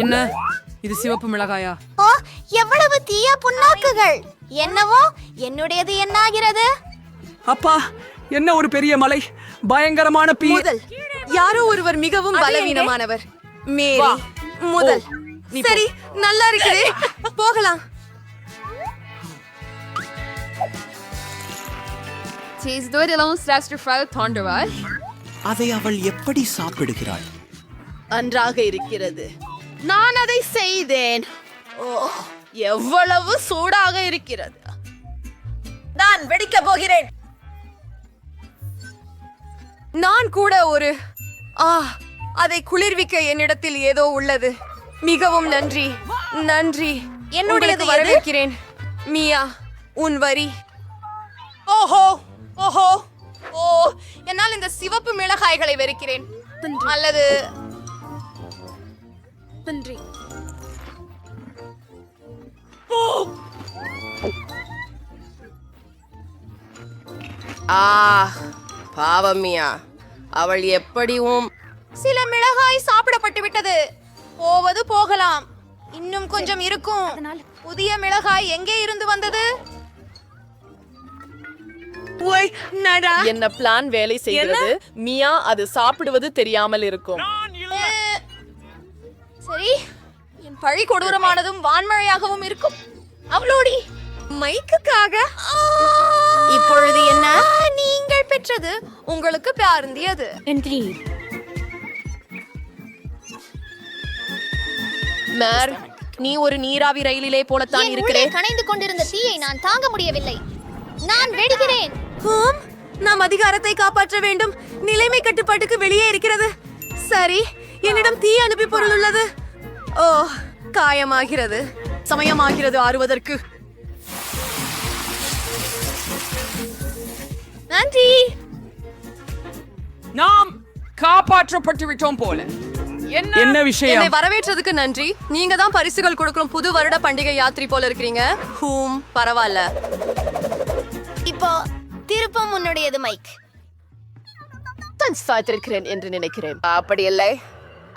என்ன இது சிவப்பு மிளகாயா? ஓ, எவ்வளவு தீய புண்ணாக்குகள்! என்னவோ என்னுடையது என்னாகிறது? அப்பா, என்ன ஒரு பெரிய மலை! பயங்கரமான முதல் யாரோ ஒருவர் மிகவும் பலவீனமானவர். மேரி முதல். சரி, நல்லா இருக்குது. போகலாம். அதை அவள் எப்படி சாப்பிடுகிறாள்? நன்றாக இருக்கிறது. நான் அதை செய்தேன். ஓ, எவ்வளவு சூடாக இருக்கிறது. நான் வெடிக்க போகிறேன். நான் கூட ஒரு அதை குளிர்விக்க என்னிடத்தில் ஏதோ உள்ளது. மிகவும் நன்றி. நன்றி. என்னுடையது வரவேற்கிறேன். மியா, உன் வரி. ஓஹோ ஓஹோ ஓ, என்னால் இந்த சிவப்பு மிளகாய்களை வெறுக்கிறேன். அல்லது நன்றி. பாவம் மியா, அவள் எப்படியும் சில மிளகாய் சாப்பிடப்பட்டு விட்டது. போவது போகலாம், இன்னும் கொஞ்சம் இருக்கும். புதிய மிளகாய் எங்கே இருந்து வந்தது? என்ன பிளான் வேலை செய்கிறது? மியா அது சாப்பிடுவது தெரியாமல் இருக்கும். சரி, என் பழி கொடூரமானதும் வான்மழையாகவும் இருக்கும். அவளோடி மைக்குக்காக இப்பொழுது என்ன? நீங்கள் பெற்றது உங்களுக்கு பாருந்தியது. மேர், நீ ஒரு நீராவி ரயிலிலே போலத்தான் இருக்கிறேன். கணைந்து கொண்டிருந்த தீயை நான் தாங்க முடியவில்லை. நான் வெடிக்கிறேன். நாம் அதிகாரத்தை காப்பாற்ற வேண்டும். நிலைமை கட்டுப்பாட்டுக்கு வெளியே இருக்கிறது. சரி, என்னிடம் தீ அனுப்பி பொருள் உள்ளது. ஓ, காயமாகிறது. சமயமாகிறது ஆறுவதற்கு. நன்றி. நாம் காப்பாற்றப்பட்டு விட்டோம் போல. என்ன விஷயம்? என்னை வரவேற்றதுக்கு நன்றி. நீங்க தான் பரிசுகள் கொடுக்கும் புது வருட பண்டிகை யாத்திரை போல இருக்கிறீங்க. பரவாயில்ல. இப்போ திருப்பம் உன்னுடையது மைக். சாத்திருக்கிறேன் என்று நினைக்கிறேன். அப்படி இல்லை,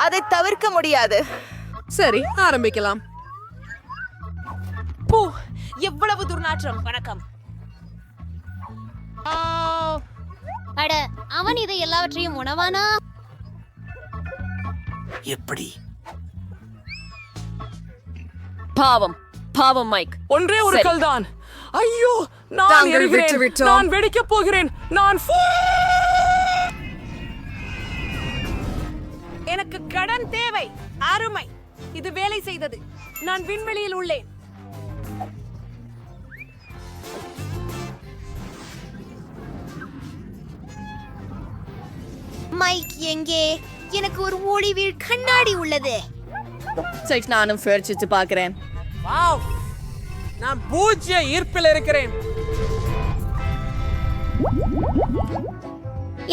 அதை தவிர்க்க முடியாது. சரி, ஆரம்பிக்கலாம். போ, எவ்வளவு துர்நாற்றம். வணக்கம். அட, அவன் இதை எல்லாவற்றையும் உணவானா? எப்படி? பாவம் பாவம் மைக். ஒன்றே ஒரு சரி. கல்தான். ஐயோ, நான் நாங்கள் எரிகிறேன். விட்டுவிட்டோம். நான் வெடிக்கப் போகிறேன். நான் எனக்கு கடன் தேவை. அருமை. இது வேலை செய்தது. நான் விண்வெளியில் உள்ளேன். மைக் எங்கே? எனக்கு ஒரு ஒளிவீழ் கண்ணாடி உள்ளது. சரி, நானும் முயற்சித்து பார்க்கிறேன். வாவ், நான் பூஜ்ய ஈர்ப்பில் இருக்கிறேன்.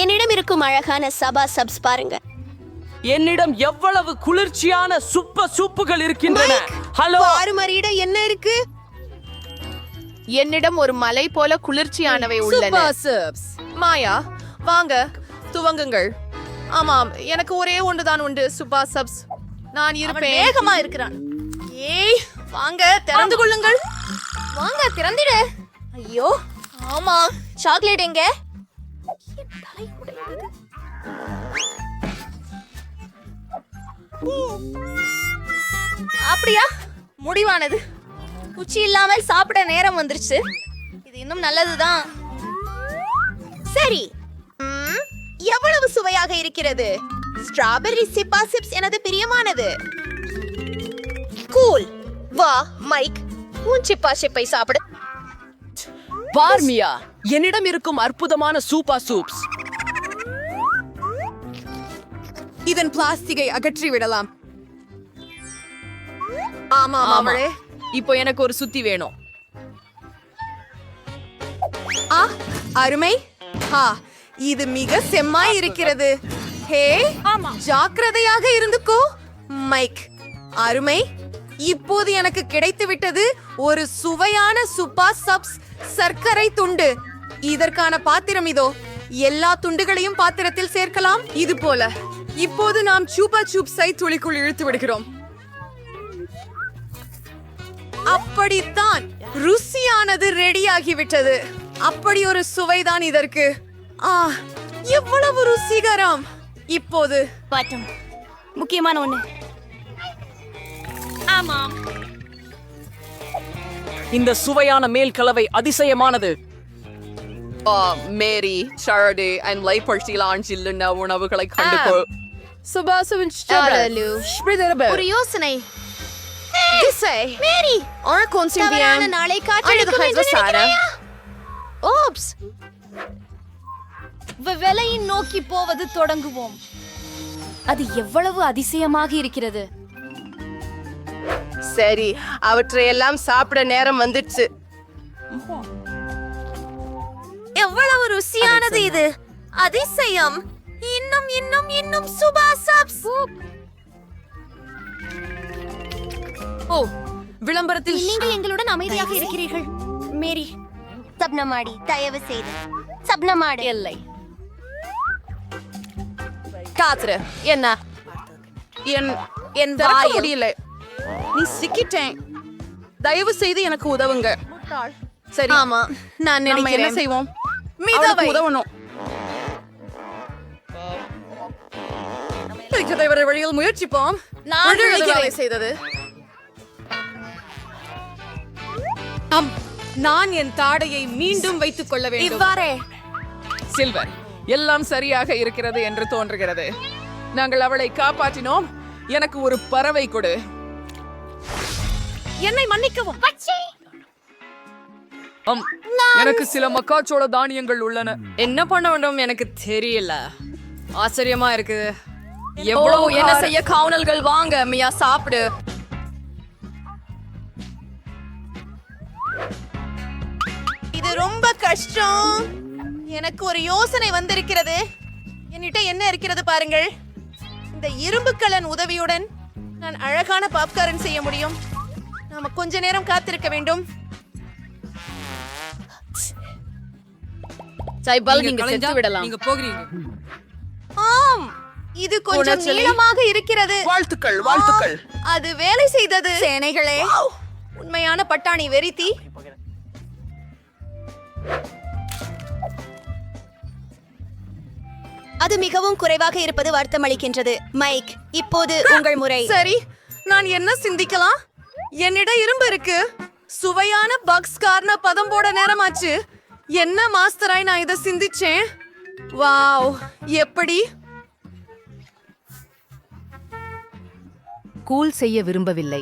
என்னிடம் இருக்கும் அழகான சபா சப்ஸ் பாருங்க. என்னிடம் எவ்வளவு குளிர்ச்சியான சூப்புகள் இருக்கின்றன. ஹலோ, ஆறுமறியிட என்ன இருக்கு? என்னிடம் ஒரு மலை போல குளிர்ச்சியானவை உள்ளன. மாயா, வாங்க துவங்குங்கள். ஆமாம், எனக்கு ஒரே ஒன்றுதான் உண்டு. சுபா சப்ஸ். நான் இருப்பேன். வேகமா இருக்கிறான். ஏய், வாங்க திறந்து கொள்ளுங்கள். வாங்க திறந்திடு. ஐயோ, ஆமா. சாக்லேட் எங்க? அப்படியா? முடிவானது. குச்சி இல்லாமல் சாப்பிட நேரம் வந்துருச்சு. இது இன்னும் நல்லதுதான். சரி, எவ்வளவு சுவையாக இருக்கிறது. ஸ்ட்ராபெர்ரி சிப்பா சிப்ஸ் எனது பிரியமானது. கூல். வா மைக், உன் சிப்பா சிப்பை சாப்பிடு. பார்மியா, என்னிடம் இருக்கும் அற்புதமான சூப்ஸ். இதன் பிளாஸ்டிக்கை அகற்றி விடலாம். ஆமா அவளே. இப்போ எனக்கு ஒரு சுத்தி வேணும். அருமை. இது மிக செம்மாய் இருக்கிறது. ஹே, ஜாக்கிரதையாக இருந்துக்கோ மைக். அருமை. இப்போது எனக்கு கிடைத்து விட்டது ஒரு சுவையான சுப்பா சப்ஸ் சர்க்கரை துண்டு. இதற்கான பாத்திரம் இதோ. எல்லா துண்டுகளையும் பாத்திரத்தில் சேர்க்கலாம். இது போல இப்போது நாம் சூப்பா சூப்ஸை துளிக்குள் இழுத்து விடுகிறோம். அப்படித்தான் ருசியானது ரெடியாகிவிட்டது. அப்படி ஒரு சுவைதான் இதற்கு. எவ்வளவு ருசிகரம். இப்போது பாட்டம் முக்கியமான ஒண்ணு. ஆமாம், இந்த சுவையான மேல் கலவை அதிசயமானது. மேரி ஷாரடே அண்ட் லைப்பர்சிலான் சில்லுண்ண உணவுகளை கண்டுகொள். ஒரு யோசனை. மேரி தவறான நாளை காற்றடிக்கும் என்று நினைக்கிறாயா? ஓப்ஸ், வெலையை நோக்கி போவது தொடங்குவோம். அது எவ்வளவு அதிசயமாக இருக்கிறது. சரி, அவற்றையெல்லாம் சாப்பிட நேரம் வந்துடுச்சு. எவ்வளவு ருசியானது இது. அதிசயம். இன்னும் இன்னும் இன்னும் சுபா சப்ஸ். ஓ, விளம்பரத்தில் நீங்கள் எங்களுடன் அமைதியாக இருக்கிறீர்கள். மேரி, சப்னமாடி, தயவு செய்து சப்னமாடி. இல்லை. காத்துரு, என்ன என் திறக்க வாயில் முடியல. நீ சிக்கிட்டேன். தயவு செய்து எனக்கு உதவுங்க. சரி, ஆமா, நான் நம்ம என்ன நினைக்கிறேன். செய்வோம்? மிதவை. உதவணும். வழியில் முயற்சிப்போம். நான் விழுகிறது வேலை செய்தது. நான் என் தாடையை மீண்டும் வைத்துக் கொள்ள வேண்டும். இவ்வாறே சில்வர், எல்லாம் சரியாக இருக்கிறது என்று தோன்றுகிறது. நாங்கள் அவளை காப்பாற்றினோம். எனக்கு ஒரு பறவை கொடு. என்னை மன்னிக்கவும். எனக்கு சில மக்காச்சோள தானியங்கள் உள்ளன. என்ன பண்ண வேண்டும் எனக்கு தெரியல. ஆச்சரியமா இருக்குது. எவ்வளவு என்ன செய்ய காவலர்கள். வாங்க மியா, சாப்பிடு. இது ரொம்ப கஷ்டம். எனக்கு ஒரு யோசனை வந்திருக்கிறது. என்னிட்ட என்ன இருக்கிறது பாருங்கள். இந்த இரும்புக்கலன் உதவியுடன் நான் அழகான பாப்கார்ன் செய்ய முடியும். நாம கொஞ்ச நேரம் காத்திருக்க வேண்டும். நீங்க செத்து விடலாம். நீங்க போகிறீங்க. ஆம், இது கொஞ்சம் நீளமாக இருக்கிறது. வாழ்த்துக்கள், வாழ்த்துக்கள். அது வேலை செய்தது. சேனைகளே, உண்மையான பட்டாணி வெறித்தி. அது மிகவும் குறைவாக இருப்பது வருத்தமளிக்கின்றது. மைக், இப்போது உங்கள் முறை. சரி, நான் என்ன சிந்திக்கலாம்? என்னிடம் இரும்பு இருக்கு. சுவையான பக்ஸ் கார்ன பதம் போட நேரமாச்சு. என்ன மாஸ்டராய் நான் இதை சிந்திச்சேன். வாவ், எப்படி கூல் செய்ய விரும்பவில்லை.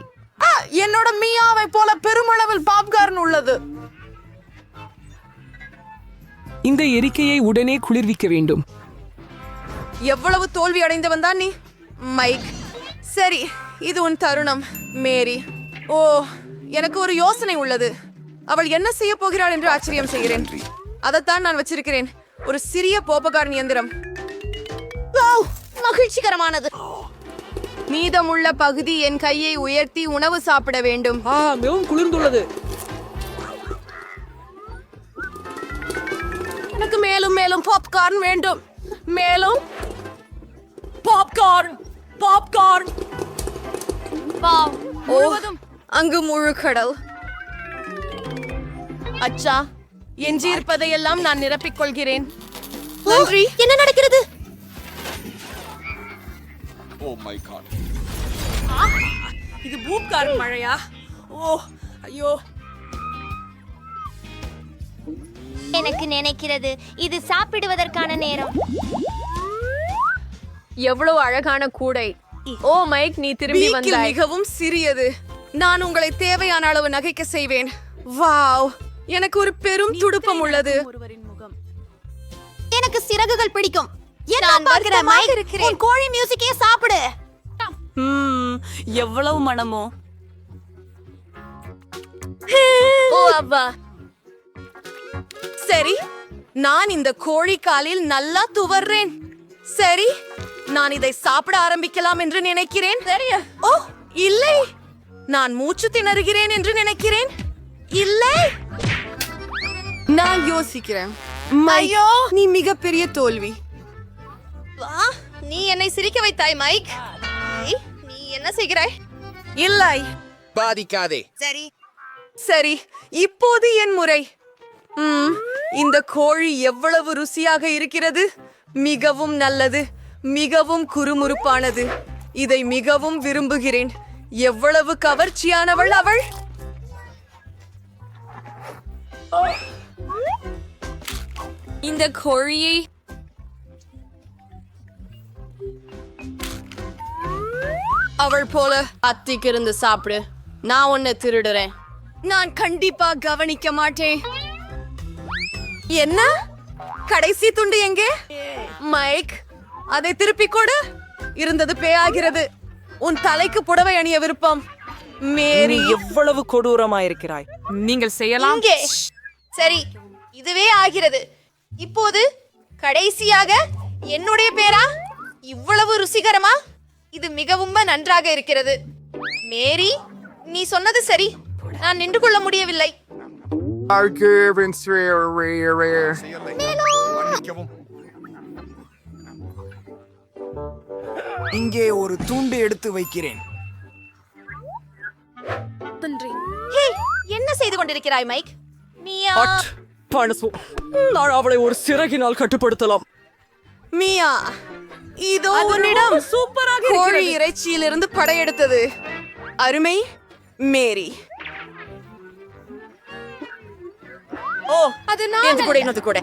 என்னோட மியாவை போல பெருமளவில் பாப்கார்ன் உள்ளது. இந்த எரிக்கையை உடனே குளிர்விக்க வேண்டும். எவ்வளவு தோல்வி அடைந்தவன் தான் நீ, மைக். சரி, இது உன் தருணம், மேரி. ஓ, எனக்கு ஒரு யோசனை உள்ளது. அவள் என்ன செய்ய போகிறாள் என்று ஆச்சரியம் செய்கிறேன். அதைத்தான் நான் வச்சிருக்கிறேன். ஒரு சிறிய போப்பகார்ன் இயந்திரம். வாவ், மகிழ்ச்சிகரமானது. மீதமுள்ள பகுதி என் கையை உயர்த்தி உணவு சாப்பிட வேண்டும். மிகவும் குளிர்ந்துள்ளது. எனக்கு மேலும் மேலும் பாப்கார்ன் வேண்டும். மேலும் பாப்கார்ன், பாப்கார்ன். வாவ், முழுவதும். அங்கு முழு கடல். அச்சா, எஞ்சியிருப்பதையெல்லாம் நான் நிரப்பிக் கொள்கிறேன். நன்றி. என்ன நடக்கிறது? இது பூப்கார்ன் மழையா? ஓ, ஐயோ. எனக்கு நினைக்கிறது இது சாப்பிடுவதற்கான நேரம். எவ்வளவு அழகான கூடை. ஓ மைக், நீ திரும்பி பீக்கில் வந்தாய். மிகவும் சிறியது. நான் உங்களை தேவையான அளவு நகைக்க செய்வேன். வாவ், எனக்கு ஒரு பெரும் துடுப்பம் உள்ளது. எனக்கு சிறகுகள் பிடிக்கும். என்ன நான் பார்க்கிற வருத்தமாக மைக்? இருக்கிறேன். உன் கோழி மியூசிக்கே சாப்பிடு. எவ்வளவு மனமோ. ஓ அப்பா. சரி, நான் இந்த கோழி காலில் நல்லா துவர்றேன். சரி, நான் இதை சாப்பிட ஆரம்பிக்கலாம் என்று நினைக்கிறேன். சரியா? ஓ, இல்லை. நான் மூச்சு திணறுகிறேன் என்று நினைக்கிறேன். இல்லை, நான் யோசிக்கிறேன். ஐயோ, நீ மிகப்பெரிய தோல்வி. நீ என்னை சிரிக்க வைத்தாய் மைக். ஏய், நீ என்ன செய்கிறாய்? இல்லை. பாதிக்காதே. சரி, சரி, இப்போது என் முறை. இந்த கோழி எவ்வளவு ருசியாக இருக்கிறது. மிகவும் நல்லது, மிகவும் குறுமுறுப்பானது. இதை மிகவும் விரும்புகிறேன். எவ்வளவு கவர்ச்சியானவள் அவள். இந்த கோழியை அவள் போல அத்திக்கு இருந்து சாப்பிடு. நான் உன்னை திருடுறேன். நான் கண்டிப்பா கவனிக்க மாட்டேன். என்ன? கடைசி துண்டு எங்கே? மைக், அதை திருப்பிக் கொடு. இருந்தது பேயாகிறது. உன் தலைக்கு புடவை அணிய விருப்பம். மேரி, எவ்வளவு கொடூரமாயிருக்கிறாய். நீங்கள் செய்யலாம். இங்கே. சரி, இதுவே ஆகிறது. இப்போது கடைசியாக என்னுடைய பேரா? இவ்வளவு ருசிகரமா? இது மிகவும் நன்றாக இருக்கிறது. மேரி, நீ சொன்னது சரி. நான் நின்று கொள்ள முடியவில்லை. இங்கே ஒரு துண்டு எடுத்து வைக்கிறேன். ஹே, என்ன செய்து கொண்டிருக்கிறாய் மைக்? நீயா? நான் அவளை ஒரு சிறகினால் கட்டுப்படுத்தலாம். மியா, இதோ உன்னிடம் சூப்பராக கோழி இறைச்சியிலிருந்து படையெடுத்தது. அருமை மேரி. ஓ, அது நான் என்று கூட என்னது கூட.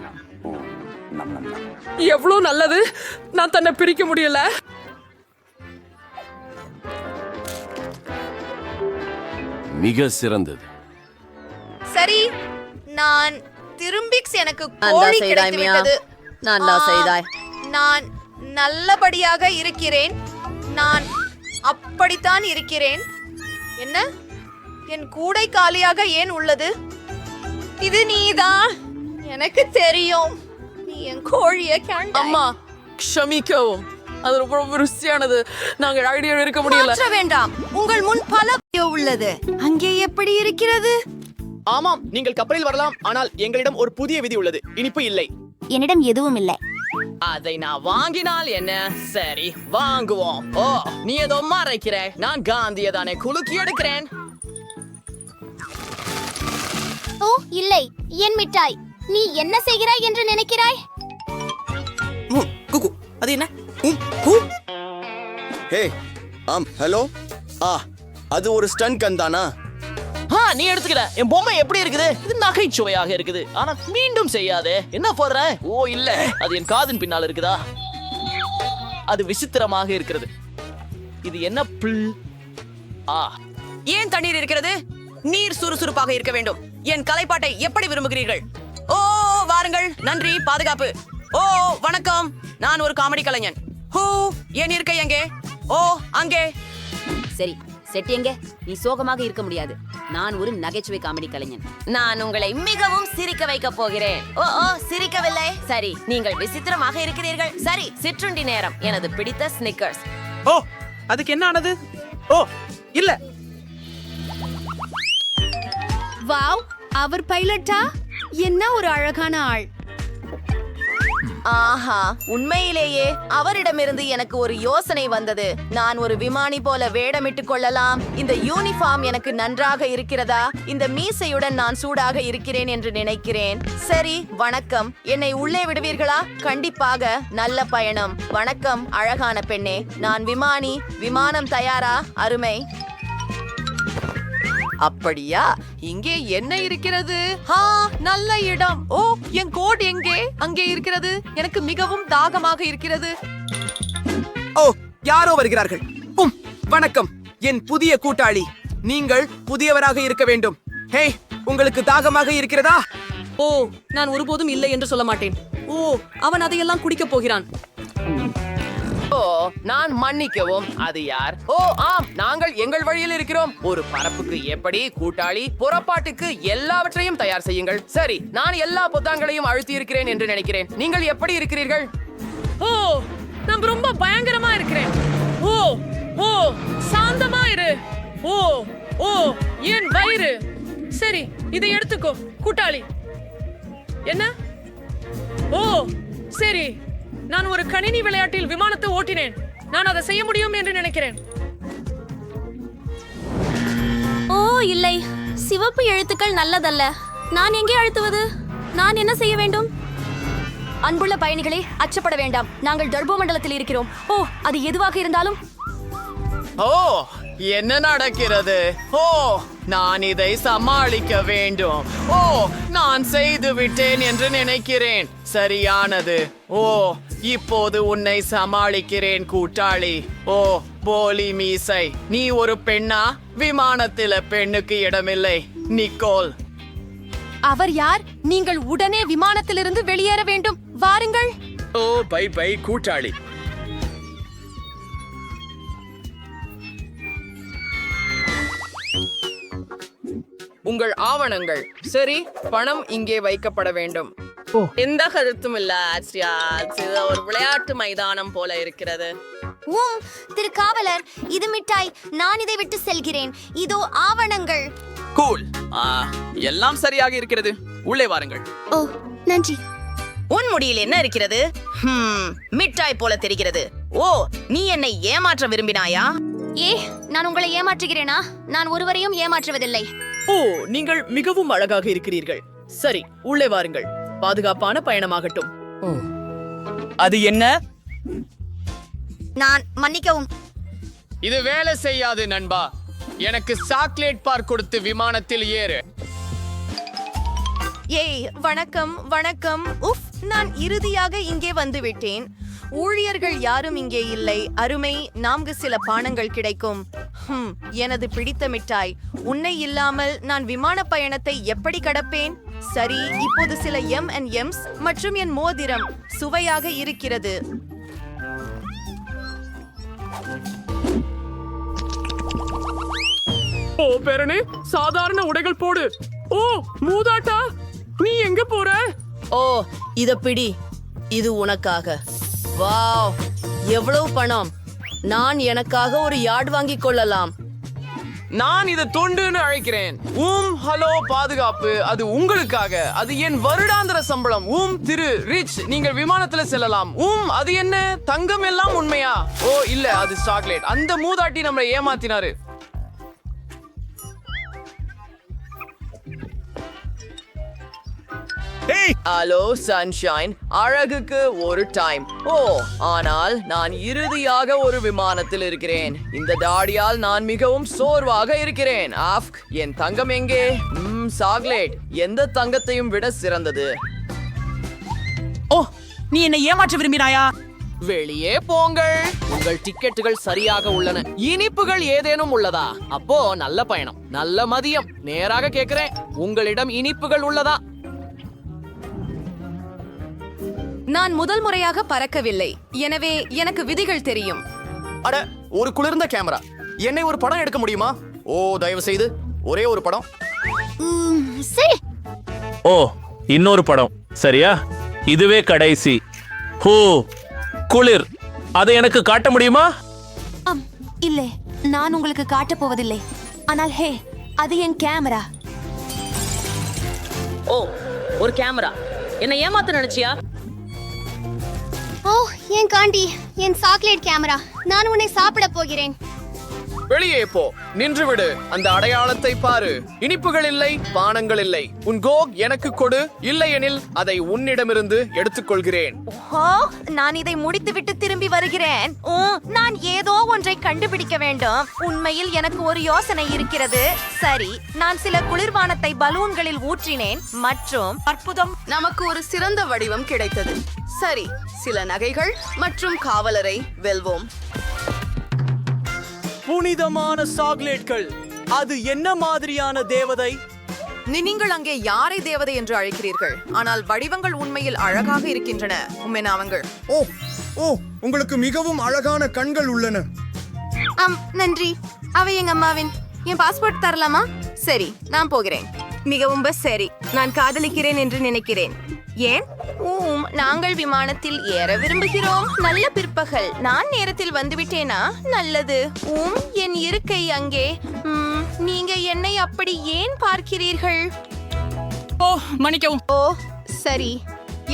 எவ்வளவு நல்லது. நான் தன்னை பிரிக்க முடியல. மிக சிறந்தது. சரி, நான் திரும்பிக்ஸ் எனக்கு கோழி கிடைத்து விட்டது. நல்லா செய்தாய். நான் நல்லபடியாக இருக்கிறேன். நான் அப்படித்தான் இருக்கிறேன். என்ன? என் கூடை காலியாக ஏன் உள்ளது? இது நீதான். எனக்கு தெரியும். நீ என் கோழியை கண்டாய். அம்மா, க்ஷமிக்கவும். அது ரொம்ப ருசியானது. நாங்கள் ஐடியா இருக்க முடியல. மாற்ற வேண்டாம். உங்கள் முன் பல உள்ளது. அங்கே எப்படி இருக்கிறது? ஆமாம், நீங்கள் கப்பலில் வரலாம். ஆனால் எங்களிடம் ஒரு புதிய விதி உள்ளது. இனிப்பு இல்லை. என்னிடம் எதுவும் இல்லை. அதை நான் வாங்கினால் என்ன? சரி, வாங்குவோம். ஓ, நீ ஏதோ மறைக்கிற. நான் காந்தியை தானே குலுக்கி எடுக்கிறேன். ஓ இல்லை, என் மிட்டாய். நீ என்ன செய்கிறாய் என்று நினைக்கிறாய்? அது என்ன? ஹே, ஹலோ. அது ஒரு ஸ்டன் கன் தானா? நீ எடுத்துக்கிற. என் பொம்மை எப்படி இருக்குது? இது நகைச்சுவையாக இருக்குது. ஆனா மீண்டும் செய்யாதே. என்ன போடுற? ஓ இல்ல, அது என் காதின் பின்னால் இருக்குதா? அது விசித்திரமாக இருக்கிறது. இது என்ன புல்? ஏன் தண்ணீர் இருக்கிறது? நீர் சுறுசுறுப்பாக இருக்க வேண்டும். என் கலைப்பாட்டை எப்படி விரும்புகிறீர்கள்? ஓ, வாருங்கள். நன்றி. பாதுகாப்பு. ஓ, வணக்கம். நான் ஒரு காமெடி கலைஞன். ஹூ, என் இருக்கை எங்கே? ஓ, அங்கே. சரி, செட் எங்க? நீ சோகமாக இருக்க முடியாது. நான் ஒரு நகைச்சுவை காமெடி கலைஞன். நான் உங்களை மிகவும் சிரிக்க வைக்க போகிறேன். ஓ ஓ, சிரிக்கவில்லை. சரி, நீங்கள் விசித்திரமாக இருக்கிறீர்கள். சரி, சிற்றுண்டி நேரம். எனது பிடித்த ஸ்னிக்கர்ஸ். ஓ, அதுக்கு என்ன ஆனது? ஓ, இல்ல. வாவ், அவர் பைலட்டா? என்ன ஒரு அழகான ஆள். ஆஹா, உண்மையிலேயே அவரிடமிருந்து எனக்கு ஒரு யோசனை வந்தது. நான் ஒரு விமானி போல வேடமிட்டுக் கொள்ளலாம். இந்த யூனிஃபார்ம் எனக்கு நன்றாக இருக்கிறதா? இந்த மீசையுடன் நான் சூடாக இருக்கிறேன் என்று நினைக்கிறேன். சரி, வணக்கம். என்னை உள்ளே விடுவீர்களா? கண்டிப்பாக. நல்ல பயணம். வணக்கம் அழகான பெண்ணே. நான் விமானி. விமானம் தயாரா? அருமை. அப்படியா? இங்கே என்ன இருக்கிறது? நல்ல இடம். ஓ, என் கோட் எங்கே? அங்கே இருக்கிறது. எனக்கு மிகவும் தாகமாக இருக்கிறது. ஓ, யாரோ வருகிறார்கள். வணக்கம், என் புதிய கூட்டாளி. நீங்கள் புதியவராக இருக்க வேண்டும். ஹே, உங்களுக்கு தாகமாக இருக்கிறதா? ஓ, நான் ஒருபோதும் இல்லை என்று சொல்ல மாட்டேன். ஓ, அவன் அதையெல்லாம் குடிக்கப் போகிறான். ஓ, நான் மன்னிக்கவும். அது யார்? ஓ ஆம், நாங்கள் எங்கள் வழியில் இருக்கிறோம். ஒரு பரப்புக்கு எப்படி கூட்டாளி? புறப்பாட்டுக்கு எல்லாவற்றையும் தயார் செய்யுங்கள். சரி, நான் எல்லா பொத்தான்களையும் அழுத்தி இருக்கிறேன் என்று நினைக்கிறேன். நீங்கள் எப்படி இருக்கிறீர்கள்? ஓ, நான் ரொம்ப பயங்கரமா இருக்கிறேன். ஓ ஓ, சாந்தமா இரு. ஓ ஓ, என் வயிறு. சரி, இதை எடுத்துக்கோ கூட்டாளி. என்ன? ஓ சரி, நான் ஒரு கணினி விளையாட்டில் விமானத்தை ஓட்டினேன். நான் அதை செய்ய முடியும் என்று நினைக்கிறேன். ஓ இல்லை, சிவப்பு எழுத்துக்கள் நல்லதல்ல. நான் எங்கே அழுத்துவது? நான் என்ன செய்ய வேண்டும்? அன்புள்ள பயணிகளே, அச்சப்பட வேண்டாம். நாங்கள் டர்போ மண்டலத்தில் இருக்கிறோம். ஓ, அது எதுவாக இருந்தாலும். ஓ, என்ன நடக்கிறது? ஓ, நான் இதை சமாளிக்க வேண்டும். ஓ, நான் செய்து விட்டேன் என்று நினைக்கிறேன். சரியானது. ஓ, இப்போது உன்னை சமாளிக்கிறேன் கூட்டாளி. ஓ, போலி மீசை, நீ ஒரு பெண்ணா? விமானத்தில பெண்ணுக்கு இடமில்லை. நிக்கோல். அவர் யார்? நீங்கள் உடனே விமானத்திலிருந்து வெளியேற வேண்டும். வாருங்கள். ஓ பை பை கூட்டாளி. உங்கள் ஆவணங்கள் சரி. பணம் இங்கே வைக்கப்பட வேண்டும். எந்த கருத்தும் இல்ல ஆஸ்ட்ரியா. இது ஒரு விளையாட்டு மைதானம் போல இருக்கிறது. திரு காவலர், இது மிட்டாய். நான் இதை விட்டு செல்கிறேன். இதோ ஆவணங்கள். கூல். எல்லாம் சரியாக இருக்கிறது. உள்ளே வாருங்கள். ஓ நன்றி. உன் முடியில் என்ன இருக்கிறது? மிட்டாய் போல தெரிகிறது. ஓ, நீ என்னை ஏமாற்ற விரும்பினாயா? நான் உங்களை ஏமாற்றுகிறேனா? நான் ஒருவரையும் ஏமாற்றுவதில்லை. ஓ, நீங்கள் மிகவும் அழகாக இருக்கிறீர்கள். சரி, உள்ளே வாருங்கள். பாதுகாப்பான பயணமாகட்டும். அது என்ன? நான் மன்னிக்கவும். இது வேலை செய்யாது நண்பா. எனக்கு சாக்லேட் பார் கொடுத்து விமானத்தில் ஏறு. ஏய், வணக்கம் வணக்கம். உஃப், நான் இறுதியாக இங்கே வந்து விட்டேன். ஊழியர்கள் யாரும் இங்கே இல்லை. அருமை, நான்கு சில பானங்கள் கிடைக்கும். எனது பிடித்த மிட்டாய். உன்னை இல்லாமல் நான் விமான பயணத்தை எப்படி கடப்பேன்? சரி, இப்போது சில M&Ms மற்றும் என் மோதிரம். சுவையாக இருக்கிறது. ஓ பேரனே, சாதாரண உடைகள் போடு. ஓ மூதாட்டா, நீ எங்க போற? ஓ, இத பிடி. இது உனக்காக. வாவ், எவ்வளவு பணம்! நான் எனக்காக ஒரு யார்ட் வாங்கிக் கொள்ளலாம். நான் இதை தொண்டுன்னு அழைக்கிறேன். ஹலோ பாதுகாப்பு, அது உங்களுக்காக. அது என் வருடாந்திர சம்பளம். திரு ரிச், நீங்கள் விமானத்துல செல்லலாம். அது என்ன? தங்கம் எல்லாம் உண்மையா? ஓ இல்ல, அது சாக்லேட். அந்த மூதாட்டி நம்மளை ஏமாத்தினாரு. ஹலோ சன்ஷைன், அழகுக்கு ஒரு டைம். ஓ, ஆனால் நான் இறுதியாக ஒரு விமானத்தில் இருக்கிறேன். இந்த தாடியால் நான் மிகவும் சோர்வாக இருக்கிறேன். என் தங்கம் எங்கே? சாக்லேட் எந்த தங்கத்தையும் விட சிறந்தது. ஓ, நீ என்னை ஏமாற்ற விரும்பினாயா? வெளியே போங்கள். உங்கள் டிக்கெட்டுகள் சரியாக உள்ளன. இனிப்புகள் ஏதேனும் உள்ளதா? அப்போ நல்ல பயணம், நல்ல மதியம். நேராக கேட்கிறேன், உங்களிடம் இனிப்புகள் உள்ளதா? நான் முதல் முறையாக பறக்கவில்லை, எனவே எனக்கு விதிகள் தெரியும். அட, ஒரு குளிர்ந்த கேமரா. என்னை ஒரு படம் எடுக்க முடியுமா? ஓ, தயவு செய்து ஒரே ஒரு படம். சரி. ஓ, இன்னொரு படம். சரியா? இதுவே கடைசி. ஹூ, குளிர். அதை எனக்கு காட்ட முடியுமா? இல்லை, நான் உங்களுக்கு காட்டப் போவதில்லை. ஆனால் ஹே, அது என் கேமரா. ஓ, ஒரு கேமரா. என்ன ஏமாத்த நினைச்சியா? ஓ என் காண்டி, என் சாக்லேட் கேமரா. நான் உன்னை சாப்பிட போகிறேன். வெளியே போ, நின்று விடு. அந்த அடையாளத்தை பாரு. இனிப்புகள் இல்லை, பானங்கள் இல்லை. உன் கோக் எனக்கு கொடு. இல்லையெனில் அதை உன்னிடமிருந்து எடுத்துக்கொள்கிறேன். ஓ, நான் இதை முடித்துவிட்டு திரும்பி வருகிறேன். நான் ஏதோ ஒன்றை கண்டுபிடிக்க வேண்டும். உண்மையில் எனக்கு ஒரு யோசனை இருக்கிறது. சரி, நான் சில குளிர்பானத்தை பலூன்களில் ஊற்றினேன் மற்றும் அற்புதம், நமக்கு ஒரு சிறந்த வடிவம் கிடைத்தது. சரி, சில நகைகள் மற்றும் காவலரை வெல்வோம். புனிதமான சாக்லேட்கள். அது என்ன மாதிரியான தேவதை? நீங்கள் அங்கே யாரை தேவதை என்று அழைக்கிறீர்கள்? ஆனால் வடிவங்கள் உண்மையில் அழகாக இருக்கின்றன. உண்மைனாவங்கள். ஓ, உங்களுக்கு மிகவும் அழகான கண்கள் உள்ளன. நன்றி. அவை எங்க அம்மாவின். என் பாஸ்போர்ட் தரலாமா? சரி, நான் போகிறேன். மிகவும் சரி, நான் காதலிக்கிறேன் என்று நினைக்கிறேன். ஏன்? நாங்கள் விமானத்தில் ஏற விரும்புகிறோம். நல்ல பிற்பகல். நான் நேரத்தில் வந்துவிட்டேனா? நல்லது. என் இருக்கை அங்கே. நீங்க என்னை அப்படி ஏன் பார்க்கிறீர்கள்? ஓ, மன்னிக்கவும். ஓ சரி,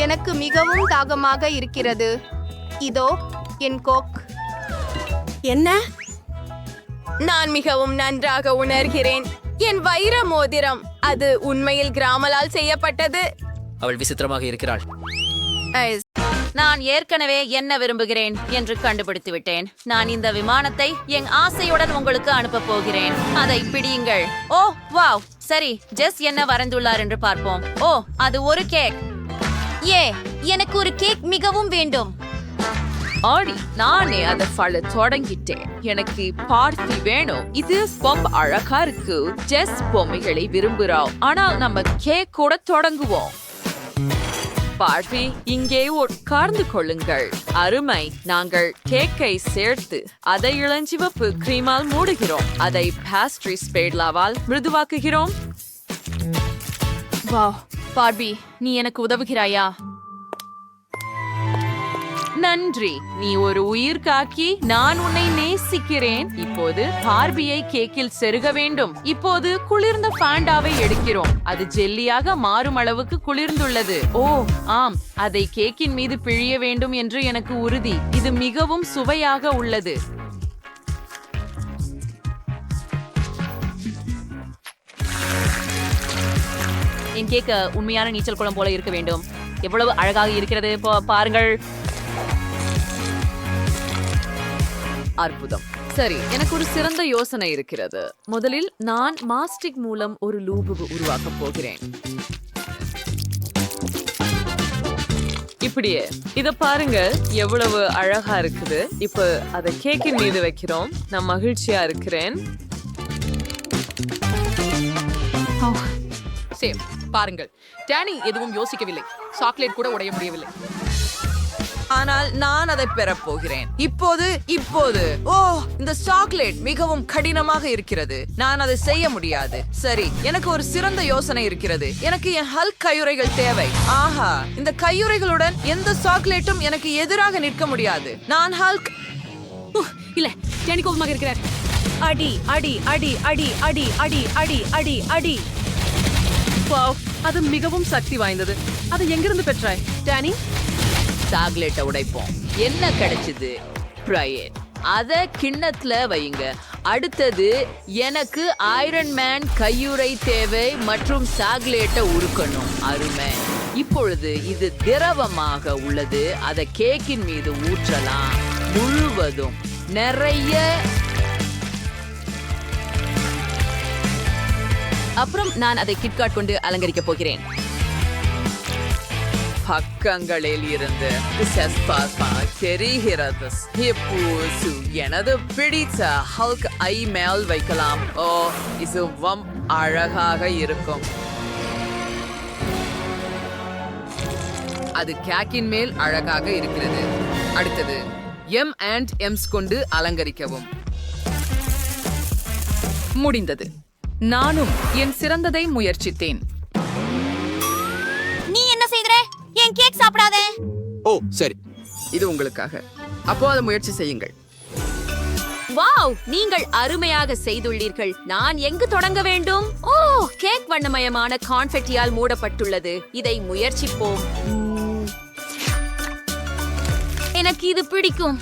எனக்கு மிகவும் தாகமாக இருக்கிறது. இதோ என் கோக். என்ன? நான் மிகவும் நன்றாக உணர்கிறேன். என் வைர மோதிரம், அது உண்மையில் கிராமலால் செய்யப்பட்டது. அவள் விசித்திரமாக இருக்கிறாள். நான் ஏற்கனவே என்ன விரும்புகிறேன் என்று கண்டுபிடித்து விட்டேன். நான் இந்த விமானத்தை என் ஆசையுடன் உங்களுக்கு அனுப்ப போகிறேன். அதை பிடியுங்கள். ஓ வாவ், சரி, ஜெஸ் என்ன வரைந்துள்ளார் என்று பார்ப்போம். ஓ, அது ஒரு கேக். எனக்கு ஒரு கேக் மிகவும் வேண்டும். ஆடி, நானே அதை பழ தொடங்கிட்டேன். எனக்கு பார்ட்டி வேணும். இது ரொம்ப அழகா இருக்கு. ஜெஸ் பொம்மைகளை விரும்புகிறோம், ஆனால் நம்ம கேக் கூட தொடங்குவோம். பார்ட்டி, இங்கே உட்கார்ந்து கொள்ளுங்கள். அருமை. நாங்கள் கேக்கை சேர்த்து அதை இளஞ்சிவப்பு கிரீமால் மூடுகிறோம். அதை பேஸ்ட்ரி ஸ்பேட்லாவால் மிருதுவாக்குகிறோம். வாவ், பார்பி, நீ எனக்கு உதவுகிறாயா? நன்றி, நீ ஒரு உயிர் காக்கி. நான் உன்னை நேசிக்கிறேன். இப்போது பார்பியை கேக்கில் செருக வேண்டும். இப்போது குளிர்ந்த பாண்டாவை எடுக்கிறோம். அது ஜெல்லியாக மாறும் அளவுக்கு குளிர்ந்துள்ளது. ஓ ஆம், அதை கேக்கின் மீது பிழிய வேண்டும் என்று எனக்கு உறுதி. இது மிகவும் சுவையாக உள்ளது. என் கேக்க உண்மையான நீச்சல் குளம் போல இருக்க வேண்டும். எவ்வளவு அழகாக இருக்கிறது பாருங்கள். அற்புதம். சரி, எனக்கு ஒரு சிறந்த யோசனை இருக்கிறது. முதலில் நான் மாஸ்டிக் மூலம் ஒரு லூபு உருவாக்க போகிறேன். இப்படியே இத பாருங்க, எவ்வளவு அழகா இருக்குது. இப்ப அதை கேக்கின் மீது வைக்கிறோம். நான் மகிழ்ச்சியா இருக்கிறேன். சேம், பாருங்கள், டேனி எதுவும் யோசிக்கவில்லை. சாக்லேட் கூட உடைய முடியவில்லை. ஆனால் நான் அதை பெறப் போகிறேன். இப்போது ஓ, இந்த சாக்லேட் மிகவும் கடினமாக இருக்கிறது. நான் அதை செய்ய முடியாது. சரி, எனக்கு ஒரு சிறந்த யோசனை இருக்கிறது. எனக்கு என் ஹல்க் கையுறைகள் தேவை. ஆஹா, இந்த கையுறைகளுடன் எந்த சாக்லேட்டும் எனக்கு எதிராக நிற்க முடியாது. நான் ஹல்க். இல்ல, டேனி கோபமாக இருக்கிறார். அடி அடி அடி அடி அடி அடி அடி அடி அடி. வாவ், அது மிகவும் சக்தி வாய்ந்தது. அதை எங்கிருந்து பெற்றாய் டேனி? சாக்லேட்டை உடைப்போம். என்ன கிடைச்சது? பிரையட். அத கிண்ணத்துல வையுங்க. அடுத்தது, எனக்கு ஐரன் மேன் கையுறை தேவை மற்றும் சாக்லேட்டை உருக்கணும். அருமை. இப்பொழுது இது திரவமாக உள்ளது. அதை கேக்கின் மீது ஊற்றலாம். முழுவதும் நிறைய. அப்புறம் நான் அதை கிட்காட் கொண்டு அலங்கரிக்க போகிறேன். பக்கங்களில் இருந்து தெரிகிறது. இப்போது எனது பிடித்த ஹல்க் ஐ மேல் வைக்கலாம். ஓ, இதுவும் அழகாக இருக்கும். அது கேக்கின் மேல் அழகாக இருக்கிறது. அடுத்தது, M&M's கொண்டு அலங்கரிக்கவும். முடிந்தது. நானும் என் சிறந்ததை முயற்சித்தேன். நீ என்ன செய்கிற? என் கேக் சாப்பிடாதே. ஓ சரி, இது உங்களுக்காக. அப்போ அதை முயற்சி செய்யுங்கள். வாவ், நீங்கள் அருமையாக செய்துள்ளீர்கள். நான் எங்கு தொடங்க வேண்டும்? ஓ, கேக் வண்ணமயமான கான்ஃபெட்டியால் மூடப்பட்டுள்ளது. இதை முயற்சிப்போம். எனக்கு இது பிடிக்கும்.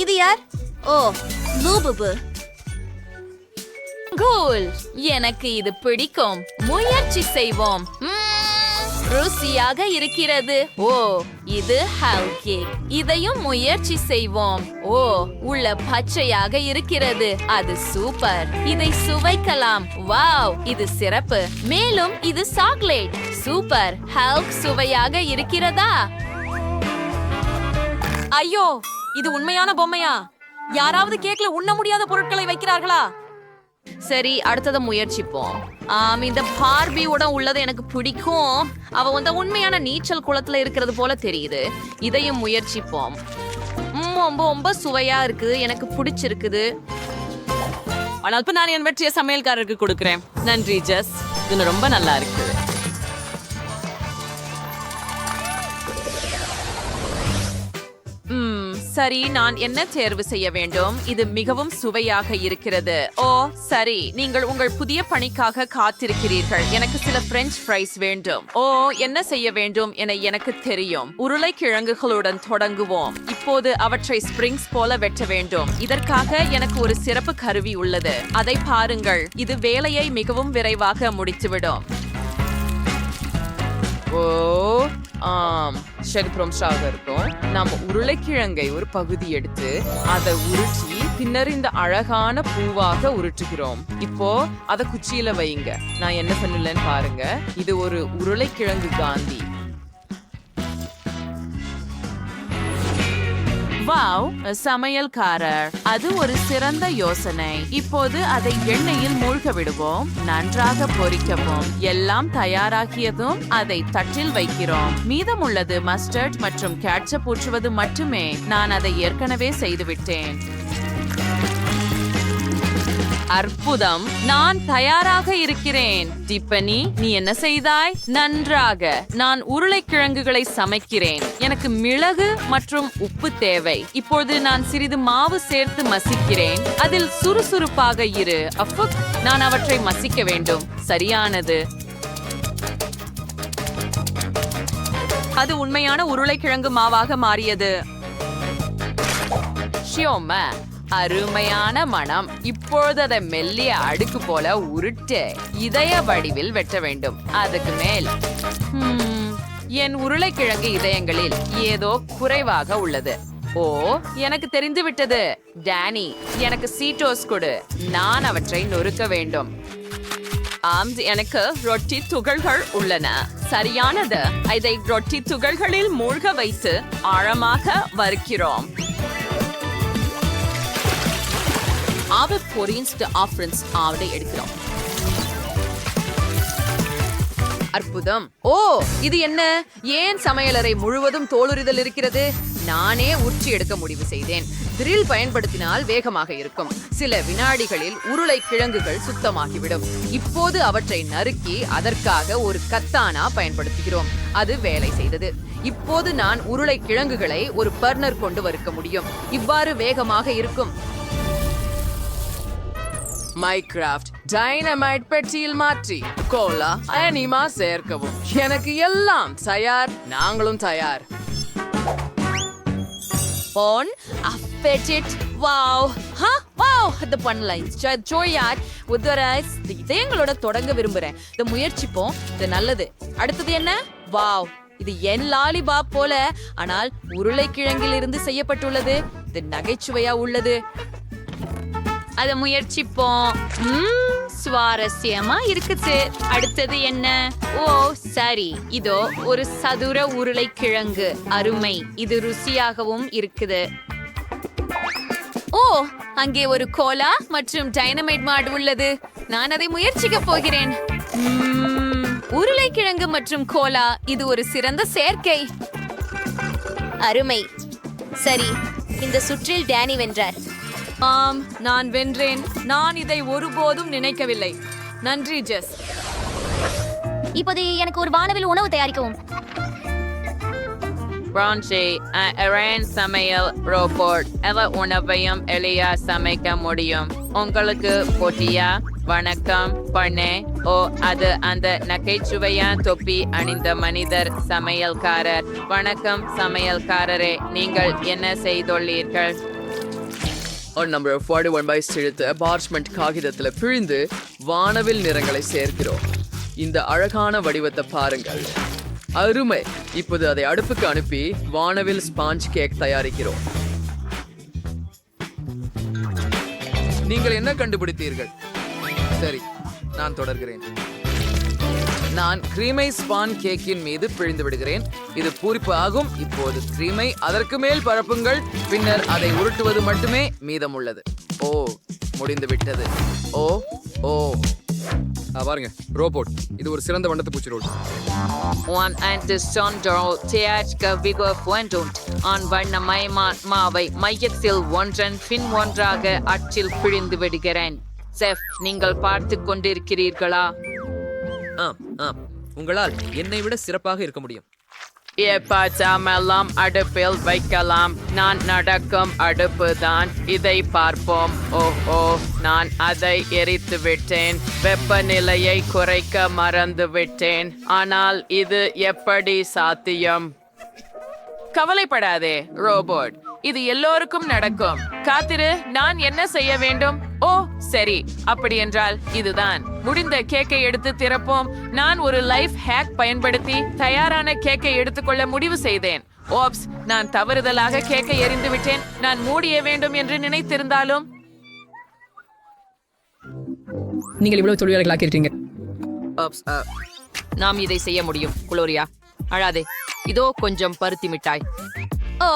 இது யார்? ஓ, லூபுபு. கூல், எனக்கு இது பிடிக்கும். முயற்சி செய்வோம். ருசியாக இருக்கிறது. ஓ, இது ஹல் கேக். இதையும் முயற்சி செய்வோம். ஓ, உள்ள பச்சையாக இருக்கிறது. அது சூப்பர். இதை சுவைக்கலாம். வாவ், இது சிறப்பு. மேலும் இது சாக்லேட். சூப்பர். ஹல்க் சுவையாக இருக்கிறதா? ஐயோ, இது உண்மையான பொம்மையா? யாராவது கேக்ல உண்ண முடியாத பொருட்களை வைக்கிறார்களா? சரி, அடுத்ததை முயற்சிப்போம். இந்த பார்பியோட உள்ளது எனக்கு பிடிக்கும். அவ வந்து உண்மையான நீச்சல் குளத்துல இருக்கிறது போல தெரியுது. இதையும் முயற்சிப்போம். ரொம்ப ரொம்ப சுவையா இருக்கு. எனக்கு பிடிச்சிருக்குது. ஆனால் இப்ப நான் என் வெற்றிய சமையல்காரருக்கு கொடுக்கிறேன். நன்றி ஜெஸ், இது ரொம்ப நல்லா இருக்கு. சரி, நான் என்ன தேர்வு செய்ய வேண்டும்? இது மிகவும் சுவையாக இருக்கிறது. ஓ சரி, நீங்கள் உங்கள் புதிய பணிக்காக காத்திருக்கிறீர்கள். எனக்கு சில பிரெஞ்ச் ஃப்ரைஸ் வேண்டும். ஓ, என்ன செய்ய வேண்டும் என எனக்கு தெரியும். உருளைக்கிழங்குகளுடன் தொடங்குவோம். இப்போது அவற்றை ஸ்பிரிங்ஸ் போல வெட்ட வேண்டும். இதற்காக எனக்கு ஒரு சிறப்பு கருவி உள்ளது. அதை பாருங்கள். இது வேலையை மிகவும் விரைவாக முடித்துவிடும். ஓ ஆம், செகப்புறம்சாக இருக்கும். நம்ம உருளைக்கிழங்கை ஒரு பகுதி எடுத்து அதை உருட்டி பின்னர் இந்த அழகான பூவாக உருட்டுகிறோம். இப்போ அதை குச்சியில வைங்க. நான் என்ன பண்ணலன்னு பாருங்க. இது ஒரு உருளைக்கிழங்கு காந்தி. வாவ், சமையல்காரர், அது ஒரு சிறந்த யோசனை. இப்போது அதை எண்ணெயில் மூழ்க விடுவோம். நன்றாக பொரிக்கவும். எல்லாம் தயாராகியதும் அதை தட்டில் வைக்கிறோம். மீதமுள்ளது மஸ்டர்ட் மற்றும் கேட்சப் ஊற்றுவது மட்டுமே. நான் அதை ஏற்கனவே செய்துவிட்டேன். அற்புதம், நான் தயாராக இருக்கிறேன். டிப்பனி, நீ என்ன செய்தாய்? நன்றாக. நான் உருளைக்கிழங்குகளை சமைக்கிறேன். எனக்கு மிளகு மற்றும் உப்பு தேவை. இப்போது நான் சிறிது மாவு சேர்த்து மசிக்கிறேன். அதில் சுறுசுறுப்பாக இரு. அஃபுக், நான் அவற்றை மசிக்க வேண்டும். சரியானது. அது உண்மையான உருளைக்கிழங்கு மாவாக மாறியது. ஷியோம, அருமையான மனம். இப்பொழுது அதை மெல்லிய அடுக்கு போல உருட்டு இதய வடிவில் வெட்ட வேண்டும். அதுக்கு மேல் என் உருளைக்கிழங்கு இதயங்களில் ஏதோ குறைவாக உள்ளது. ஓ, எனக்கு தெரிந்து விட்டது. டேனி, எனக்கு சீட்டோஸ் கொடு. நான் அவற்றை நொறுக்க வேண்டும். ஆம், எனக்கு ரொட்டி துகள்கள் உள்ளன. சரியானது. இதை ரொட்டி துகள்களில் மூழ்க வைத்து ஆழமாக வறுக்கிறோம். ஆவடை எடுக்கிறோம். அற்புதம். ஓ, இது என்ன? ஏன் சமையலறை முழுவதும் தோலுரிதல் இருக்கிறது? நானே உச்சி எடுக்க முடிவு செய்தேன். ட்ரில் பயன்படுத்தினால் வேகமாக இருக்கும். சில வினாடிகளில் உருளைக்கிழங்குகள் சுத்தமாகிவிடும். இப்போது அவற்றை நறுக்கி அதற்காக ஒரு கத்தானா பயன்படுத்துகிறோம். அது வேலை செய்தது. இப்போது நான் உருளைக்கிழங்குகளை ஒரு பர்னர் கொண்டு வறுக்க முடியும். இவ்வாறு வேகமாக இருக்கும். மைக்ராஃப்ட் டைனமைட் பெட்டியில் மாற்றி கோலா அனிமா சேர்க்கவும். எனக்கு எல்லாம் தயார். நாங்களும் தயார். on appetite. Wow. Wow, அது பண்ணலாம். ஜோயாட் உதரைஸ் இதயங்களோட தொடங்க விரும்புறேன். இதை முயற்சிப்போம். இது நல்லது. அடுத்தது என்ன? வாவ், இது என் லாலிபாப் போல, ஆனால் உருளைக்கிழங்கில் இருந்து செய்யப்பட்டுள்ளது. இது நகைச்சுவையா உள்ளது. அத முயற்சிப்போம். சுவாரஸ்யமா இருக்குது. அடுத்தது என்ன? ஓ சரி, இதோ ஒரு சதுர உருளைக்கிழங்கு. அருமை. இது ருசியாகவும் இருக்குது. ஓ, அங்கே ஒரு கோலா மற்றும் டைனமைட் மாடு உள்ளது. நான் அதை முயற்சிக்க போகிறேன். உருளைக்கிழங்கு மற்றும் கோலா, இது ஒரு சிறந்த சேர்க்கை. அருமை. சரி, இந்த சுற்றில் டேனி வென்றார். ஆம், நான் வென்றேன். நான் இதை ஒருபோதும் நினைக்கவில்லை. நன்றி ஜெஸ். இப்போது எனக்கு ஒரு வானவில் உணவு தயாரிக்கவும். பிரான்சி, சமையல் ரோபோட் எல்லா உணவையும் எளியா சமைக்க முடியும். உங்களுக்கு போட்டியா? வணக்கம் பண்ணே. ஓ, அது அந்த நகைச்சுவையா தொப்பி அணிந்த மனிதர் சமையல்காரர். வணக்கம் சமையல்காரரே, நீங்கள் என்ன செய்துள்ளீர்கள்? நம்பர் 41 எடுத்து பார்ச்மெண்ட் காகிதத்தில் பிழிந்து வானவில் நிறங்களை சேர்க்கிறோம். இந்த அழகான வடிவத்தை பாருங்கள். அருமை. இப்போது அதை அடுப்புக்கு அனுப்பி வானவில் ஸ்பாஞ்ச் கேக் தயாரிக்கிறோம். நீங்கள் என்ன கண்டுபிடித்தீர்கள்? சரி, நான் தொடர்கிறேன். நான் கிரீமை ஸ்பான் கேக்கின் மீது பிழிந்து விடுகிறேன். இது பூரிப்பு ஆகும். இப்போது கிரீமை அதற்கு மேல் பரப்புங்கள். பின்னர் அதை உருட்டுவது மட்டுமே மீதமுள்ளது. ஓ, முடிந்து விட்டது. ஓ ஓ பாருங்க, ரோபோட். இது ஒரு சிறந்த வண்ணத்து பூச்சி ரோல். மாவை மையத்தில் ஒன்றன் பின் ஒன்றாக அச்சில் பிழிந்து விடுகிறேன். செஃப், நீங்கள் பார்த்து கொண்டிருக்கிறீர்களா? ஆம் ஆம், உங்களால் என்னை விட சிறப்பாக இருக்க முடியும். எப்பெல்லாம் அடுப்பில் வைக்கலாம். நான் நடக்கும் அடுப்பு தான். இதை பார்ப்போம். ஓ நான் அதை எரித்து விட்டேன். வெப்பநிலையை குறைக்க மறந்து விட்டேன். ஆனால் இது எப்படி சாத்தியம்? கவலைப்படாதே ரோபோட், இது எல்லோருக்கும் நடக்கும். காத்திரு, நான் என்ன செய்ய வேண்டும்? ஓ சரி, அப்படி என்றால் இதுதான். முடிந்த கேக்கை எடுத்து திறப்போம். நான் ஒரு லைஃப் ஹேக் பயன்படுத்தி தயாரான கேக்கை எடுத்துக்கொள்ள முடிவு செய்தேன். ஓப்ஸ், நான் தவறுதலாக கேக்கை எறிந்து விட்டேன். நான் மூடிய வேண்டும் என்று நினைத்திருந்தாலும். நீங்கள் இவ்வளவு தொழிலாளர்களாக இருக்கீங்க. நாம் இதை செய்ய முடியும். குளோரியா, அழாதே. இதோ கொஞ்சம் பருத்தி மிட்டாய். ஓ,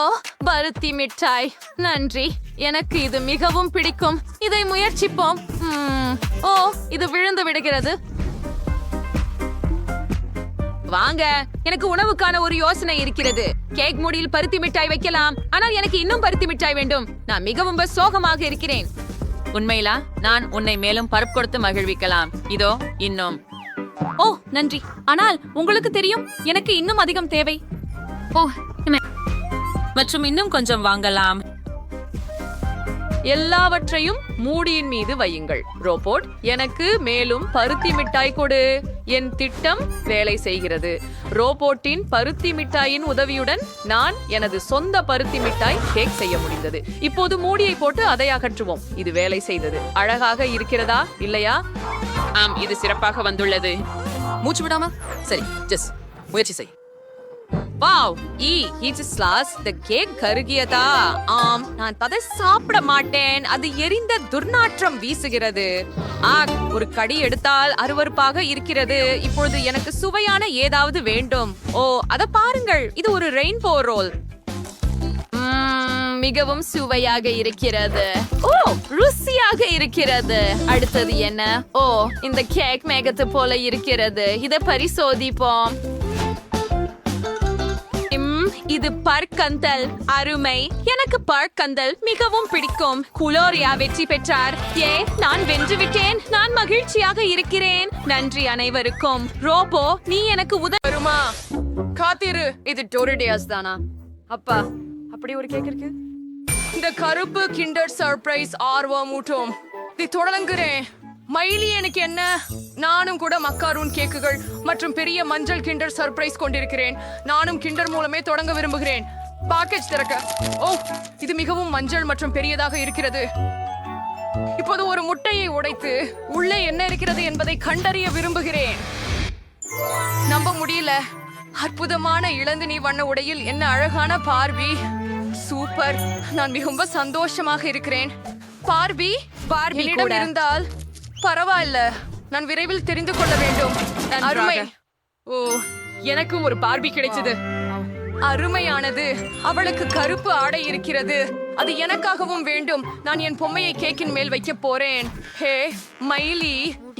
பருத்தி மிட்டாய், நன்றி. எனக்கு இது மிகவும் பிடிக்கும். இதை முயற்சிப்போம். ஓ, இது விழுந்து விடுகிறது. வாங்க, எனக்கு உணவுக்கான ஒரு யோசனை இருக்கிறது. கேக் மூடியில் பருத்தி மிட்டாய் வைக்கலாம். ஆனால் எனக்கு இன்னும் பருத்தி மிட்டாய் வேண்டும். நான் மிகவும் சோகமாக இருக்கிறேன். உண்மையிலா? நான் உன்னை மேலும் பருப்பு கொடுத்து மகிழ்விக்கலாம். இதோ இன்னும். ஓ நன்றி. ஆனால் உங்களுக்கு தெரியும், எனக்கு இன்னும் அதிகம் தேவை. ஓ, மற்றும் இன்னும் கொஞ்சம் வாங்கலாம். எல்லாவற்றையும் மூடியின் மீது வையுங்கள். ரோபோட், எனக்கு மேலும் பருத்தி மிட்டாய் கொடு. என் திட்டம் வேலை செய்கிறது. ரோபோட்டின் பருத்தி மிட்டாயின் உதவியுடன் நான் எனது சொந்த பருத்தி மிட்டாய் கேக் செய்ய முடிந்தது. இப்போது மூடியை போட்டு அதை அகற்றுவோம். இது வேலை செய்தது. அழகாக இருக்கிறதா இல்லையா? ஆம், இது சிறப்பாக வந்துள்ளது. மூச்சு விடாம. சரி, ஜஸ் முயற்சி செய். வாவ், the கேக் கருகியதா? ஆம், நான் அதை சாப்பிட மாட்டேன். அது எரிந்த துர்நாற்றம் வீசுகிறது. ஒரு கடி எடுத்தால் அருவருப்பாக இருக்கிறது. இப்பொழுது எனக்கு சுவையான ஏதாவது வேண்டும். ஓ, அத பாருங்கள், இது ஒரு ரெயின்போ ரோல். மிகவும் சுவையாக இருக்கிறது. ஓ, ருசியாக இருக்கிறது. அடுத்தது என்ன? ஓ, இந்த கேக் மேகத்து போல இருக்கிறது. இதை பரிசோதிப்போம். இது பர்க்கந்தல். அருமை. எனக்கு பர்க்கந்தல் மிகவும் பிடிக்கும். குளோரியா வெற்றி பெற்றார். நான் வென்று விட்டேன். நான் மகிழ்ச்சியாக இருக்கிறேன். நன்றி அனைவருக்கும். ரோபோ, நீ எனக்கு உதவுமா? காத்திரு, இது டோரிடேஸ் தானா? அப்பா, அப்படி ஒரு கேக் இருக்கு. இந்த கருப்பு கிண்டர் சர்ப்ரைஸ் ஆர்வமூட்டும். இதை தொடங்குறேன். மயிலி, எனக்கு என்ன? நானும் கூட மக்காரூன் கேக்குகள் மற்றும் பெரிய மஞ்சள் கிண்டர் சர்ப்ரைஸ் கொண்டிருக்கிறேன். நானும் கிண்டர் மூலமே தொடங்க விரும்புகிறேன். பாக்கெட் திறக்க. ஓ, இது மிகவும் மஞ்சள் மற்றும் பெரியதாக இருக்கிறது. இப்போது ஒரு முட்டையை உடைத்து உள்ளே என்ன இருக்கிறது என்பதை கண்டறிய விரும்புகிறேன். நம்ப முடியல. அற்புதமான இளந்தினி வண்ண உடையில் என்ன அழகான பார்பி. சூப்பர். நான் மிகவும் சந்தோஷமாக இருக்கிறேன். பார்பி என்னிடம் இருந்தால் பரவாயில்ல. நான் விரைவில் தெரிந்து கொள்ள வேண்டும். அருமை. ஓ, எனக்கு ஒரு பார்பி கிடைச்சது. அருமையானது. அவளுக்கு கருப்பு ஆடை இருக்கிறது. அது எனக்காகவும் வேண்டும். நான் என் பொம்மையை கேக்கின் மேல் வைக்க போறேன். ஹே மைலி,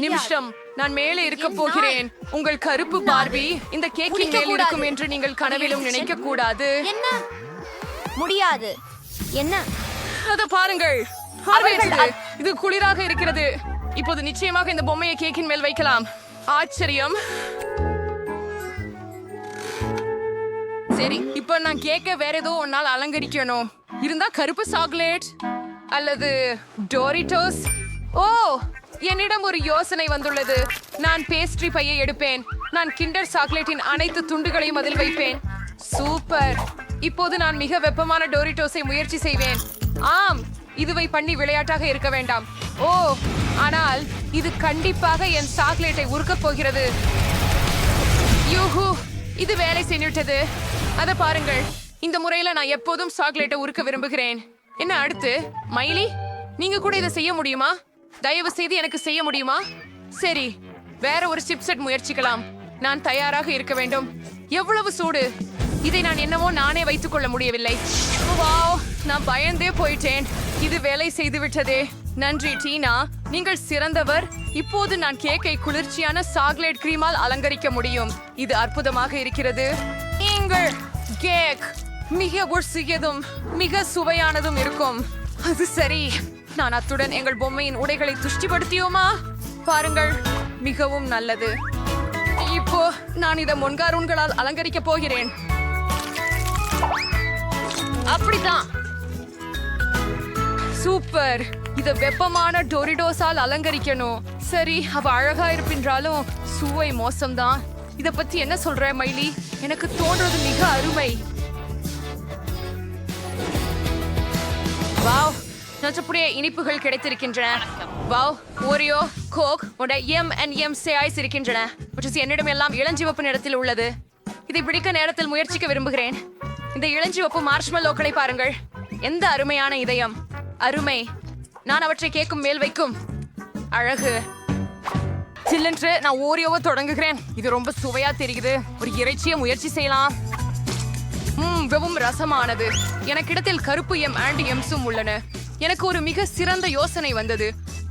நிமிஷம். நான் மேலே இருக்க போகிறேன். உங்கள் கருப்பு பார்பி இந்த கேக்கின் மேல் இருக்கும் என்று நீங்கள் கனவிலும் நினைக்க கூடாது. என்ன முடியாது? என்ன? அத பாருங்கள். இது குளிராக இருக்கிறது. இப்போது நிச்சயமாக இந்த பொம்மையை கேக்கின் மேல் வைக்கலாம். ஆச்சரியம். சரி, இப்போ நான் கேக்க வேற ஏதோ ஒன்னால் அலங்கரிக்கணும். இருந்தா கருப்பு சாக்லேட் அல்லது டோரிட்டோஸ். ஓ, என்னிடம் ஒரு யோசனை வந்துள்ளது. நான் பேஸ்ட்ரி பையை எடுப்பேன். நான் கிண்டர் சாக்லேட்டின் அனைத்து துண்டுகளையும் அதில் வைப்பேன். சூப்பர். இப்போது நான் மிக வெப்பமான டோரிட்டோஸை முயற்சி செய்வேன். ஆம், இதுவை பண்ணி விளையாட்டாக இருக்க வேண்டாம். ஓ, ஆனால் இது கண்டிப்பாக என் சாக்லேட்டை உருக்கப் போகிறது. யூஹூ, இது வேலை செய்துவிட்டது. அத பாருங்கள். இந்த முறையில நான் எப்போதும் சாக்லேட்டை உருக்க விரும்புகிறேன். என்ன அடுத்து? மைலி, நீங்க கூட இதை செய்ய முடியுமா? தயவு செய்து எனக்கு செய்ய முடியுமா? சரி, வேற ஒரு சிப்செட் முயற்சிக்கலாம். நான் தயாராக இருக்க வேண்டும். எவ்வளவு சூடு! இதை நான் என்னவோ நானே வைத்துக் கொள்ள முடியவில்லை. வாவ், நான் பயந்தே போயிட்டேன். இது வேலை செய்து விட்டதே. நன்றி டீனா, நீங்கள் சிறந்தவர். இப்போது நான் கேக்கை குளிர்ச்சியான சாக்லேட் கிரீமால் அலங்கரிக்க முடியும். இது அற்புதமாக இருக்கிறது. நீங்கள் கேக் மிக ருசியதும் மிக சுவையானதும் இருக்கும். அது சரி, நான் அத்துடன் எங்கள் பொம்மையின் உடைகளை துஷ்டிப்படுத்தியோமா? பாருங்கள், மிகவும் நல்லது. இப்போ நான் இதை மொன்காரூன்களால் அலங்கரிக்க போகிறேன். அப்படிதான். சூப்பர். இத வெப்பமான டோரிடோஸால் அலங்கரிக்கணும். சரி, அவ அழகா இருப்பின்றாலும் சுவை மோசம்தான். இத பத்தி என்ன சொல்ற மைலி? எனக்கு தோன்றது மிக அருமை. வாவ், நச்சப்புடைய இனிப்புகள் கிடைத்திருக்கின்றன. வாவ், ஓரியோ, கோக் உட M&M ஐஸ் இருக்கின்றன. என்னிடம் எல்லாம் இளஞ்சிவப்பு நிறத்தில் உள்ளது. இதை பிடிக்க நேரத்தில் முயற்சிக்க விரும்புகிறேன். இந்த இளஞ்சிவப்பு மார்ஷ்மெல்லோக்களை பாருங்கள். எந்த அருமையான இதயம். அருமை. நான் அவற்றை கேக்கும் மேல் வைக்கும். அழகு. சில்லென்று நான் ஓரியோவை தொடங்குகிறேன். இது ரொம்ப சுவையா தெரியுது. ஒரு இறைச்சியை முயற்சி செய்யலாம். மிகவும் ரசமானது. எனக்கிடத்தில் கருப்பு M&M's உள்ளன. எனக்கு ஒரு மிக சிறந்த யோசனை வந்தது.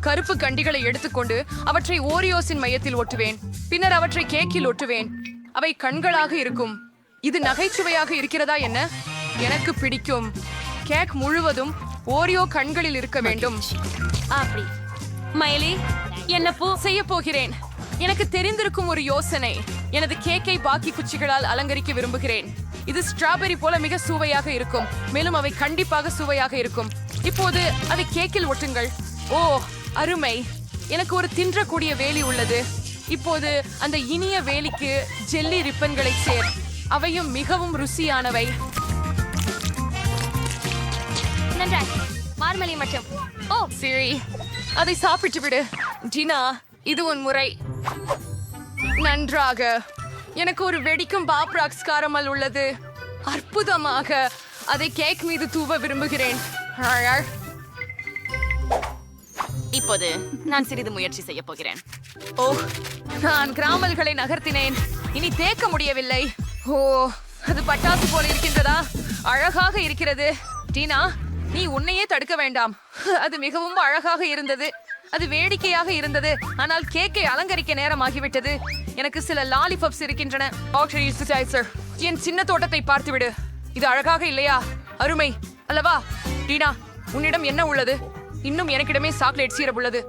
கருப்பு கண்டிகளை எடுத்துக்கொண்டு அவற்றை ஓரியோஸின் மையத்தில் ஒட்டுவேன். பின்னர் அவற்றை கேக்கில் ஒட்டுவேன். அவை கண்களாக இருக்கும். இது நகைச்சுவையாக இருக்கிறதா என்ன? எனக்கு பிடிக்கும். கேக் முழுவதும் ஓரியோ கண்களில் இருக்க வேண்டும். அப்படி மைலி, என்ன பூ செய்ய போகிறேன்? எனக்கு தெரிந்திருக்கும் ஒரு யோசனை. எனது கேக்கை பாக்கி குச்சிகளால் அலங்கரிக்க விரும்புகிறேன். இது ஸ்ட்ராபெரி போல மிக சுவையாக இருக்கும். மேலும் அவை கண்டிப்பாக சுவையாக இருக்கும். இப்போது அதை கேக்கில் ஒட்டுங்கள். ஓ, அருமை. எனக்கு ஒரு தின்றக்கூடிய வேலி உள்ளது. இப்போது அந்த இனிய வேலிக்கு ஜெல்லி ரிப்பன்களை சேர். அவையும் மிகவும் ருசியானவை. நன்றாய். மார்மலி மட்டும். ஓ சரி, அதை சாப்பிட்டு விடு. டினா, இது உன் முறை. நன்றாக. எனக்கு ஒரு வெடிக்கும் பாப்ராக்ஸ் காரமல் உள்ளது. அற்புதமாக. அதை கேக் மீது தூவ விரும்புகிறேன். இப்போது நான் சிறிது முயற்சி செய்ய போகிறேன். ஓ, நான் கிராமல்களை நகர்த்தினேன். இனி தேக்க முடியவில்லை. ஓ, அது பட்டாசு போல இருக்கின்றதா? அழகாக இருக்கிறது. டீனா, நீ உன்னையே தடுக்க வேண்டாம். அது மிகவும் அழகாக இருந்தது. அது வேடிக்கையாக இருந்தது. ஆனால் கேக்கை அலங்கரிக்க நேரமாகிவிட்டது. எனக்கு சில லாலிபப்ஸ் இருக்கின்றன. என் சின்ன தோட்டத்தை பார்த்துவிடு. இது அழகாக இல்லையா? அருமை அல்லவா? டீனா, உன்னிடம் என்ன உள்ளது? இன்னும் எனக்கிடமே சாக்லேட் சீரப் உள்ளது.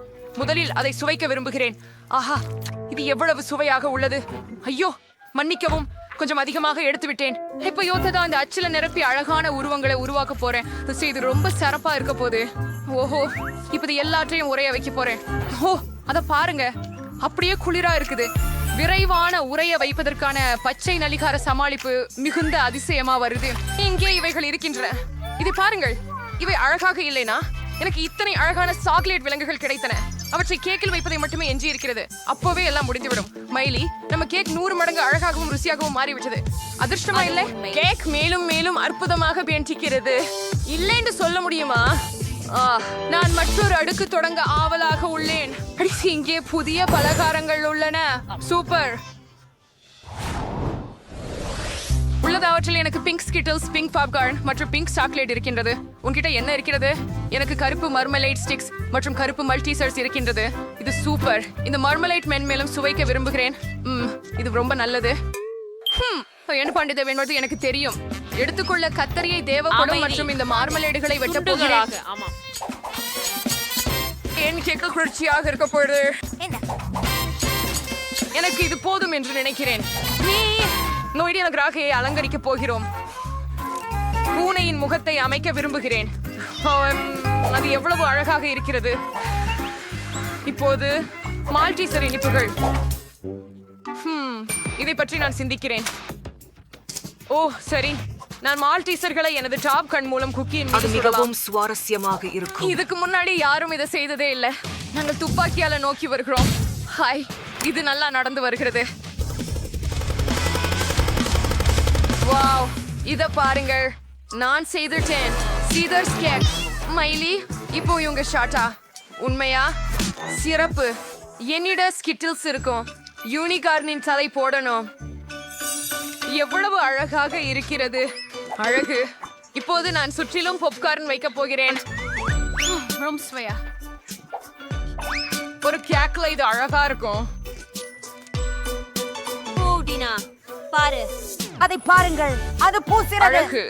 முதலில் அதை சுவைக்க விரும்புகிறேன். ஆஹா, இது எவ்வளவு சுவையாக உள்ளது. ஐயோ, மன்னிக்கவும், கொஞ்சம் அதிகமாக எடுத்து விட்டேன். இப்ப யோத்ததான் இந்த அச்சில நிரப்பி அழகான உருவங்களை உருவாக்க போறேன். இது ரொம்ப சிறப்பா இருக்க போகுது. ஓஹோ, இப்ப எல்லாற்றையும் உரைய வைக்க போறேன். ஓ, அத பாருங்க, அப்படியே குளிரா இருக்குது. விரைவான உரைய வைப்பதற்கான பச்சை நலிகார சமாளிப்பு மிகுந்த அதிசயமா வருது. இங்கே இவைகள் இருக்கின்றன. இதை பாருங்கள். இவை அழகாக இல்லைனா? எனக்கு இத்தனை அழகான சாக்லேட் விலங்குகள் கிடைத்தன. அவற்றை கேக்கில் வைப்பதை மட்டுமே எஞ்சி இருக்கிறது. அப்பவே எல்லாம் முடிந்துவிடும். மைலி, நம்ம கேக் 100 மடங்கு அழகாகவும் ருசியாகவும் மாறிவிட்டது. அதிர்ஷ்டமா இல்லை? கேக் மேலும் மேலும் அற்புதமாக பேண்டிக்கிறது. இல்லை என்று சொல்ல முடியுமா? நான் மற்றொரு அடுக்கு தொடங்க ஆவலாக உள்ளேன். இங்கே புதிய பலகாரங்கள் உள்ளன. சூப்பர். உள்ளது. அவற்றில் எனக்கு பிங்க் ஸ்கிட்டில்ஸ், பிங்க் பாப்கார்ன் மற்றும் பிங்க் சாக்லேட் இருக்கின்றது. உன்கிட்ட என்ன இருக்கிறது? எனக்கு கருப்பு மர்மலைட் ஸ்டிக்ஸ் மற்றும் கருப்பு மல்டிசர்ஸ் இருக்கின்றது. இது சூப்பர். இந்த மர்மலைட் மென்மேலும் சுவைக்க விரும்புகிறேன். இது ரொம்ப நல்லது. என்ன பண்டித வேணுவது எனக்கு தெரியும். எடுத்துக்கொள்ள கத்தரியை, தேவப்படம் மற்றும் இந்த மார்மலேடுகளை வெட்ட போகிறாங்க. என் கேக்கு குளிர்ச்சியாக இருக்க போகுது. எனக்கு இது போதும் என்று நினைக்கிறேன். நோய்டிய நகராக அலங்கரிக்க போகிறோம். பூனையின் முகத்தை அமைக்க விரும்புகிறேன். அது எவ்வளவு அழகாக இருக்கிறது. இப்போது மால்டீசர் இனிப்புகள். இதை பற்றி நான் சிந்திக்கிறேன். ஓ சரி, நான் மால்டீசர்களை எனது டாப் கண் மூலம் குக்கியின் மீது மிகவும் சுவாரஸ்யமாக இருக்கும். இதுக்கு முன்னாடி யாரும் இதை செய்ததே இல்ல. நாங்கள் துப்பாக்கியால நோக்கி வருகிறோம். ஹாய், இது நல்லா நடந்து வருகிறது. வாவ், இத பாருங்கள். நான் செய்துட்டேன். சீதர்ஸ் கேக். மைலி, இப்போ இவங்க ஷாட்டா. உண்மையா? சிறப்பு. என்னிட ஸ்கிட்டில்ஸ் இருக்கும். யூனிகார்னின் தலை போடணும். எவ்வளவு அழகாக இருக்கிறது. அழகு. இப்போது நான் சுற்றிலும் பாப்கார்ன் வைக்க போகிறேன். ஒரு கேக்ல இது அழகா இருக்கும். பாரு, அதை பாருங்கள். அது பூசிறது. அழகு.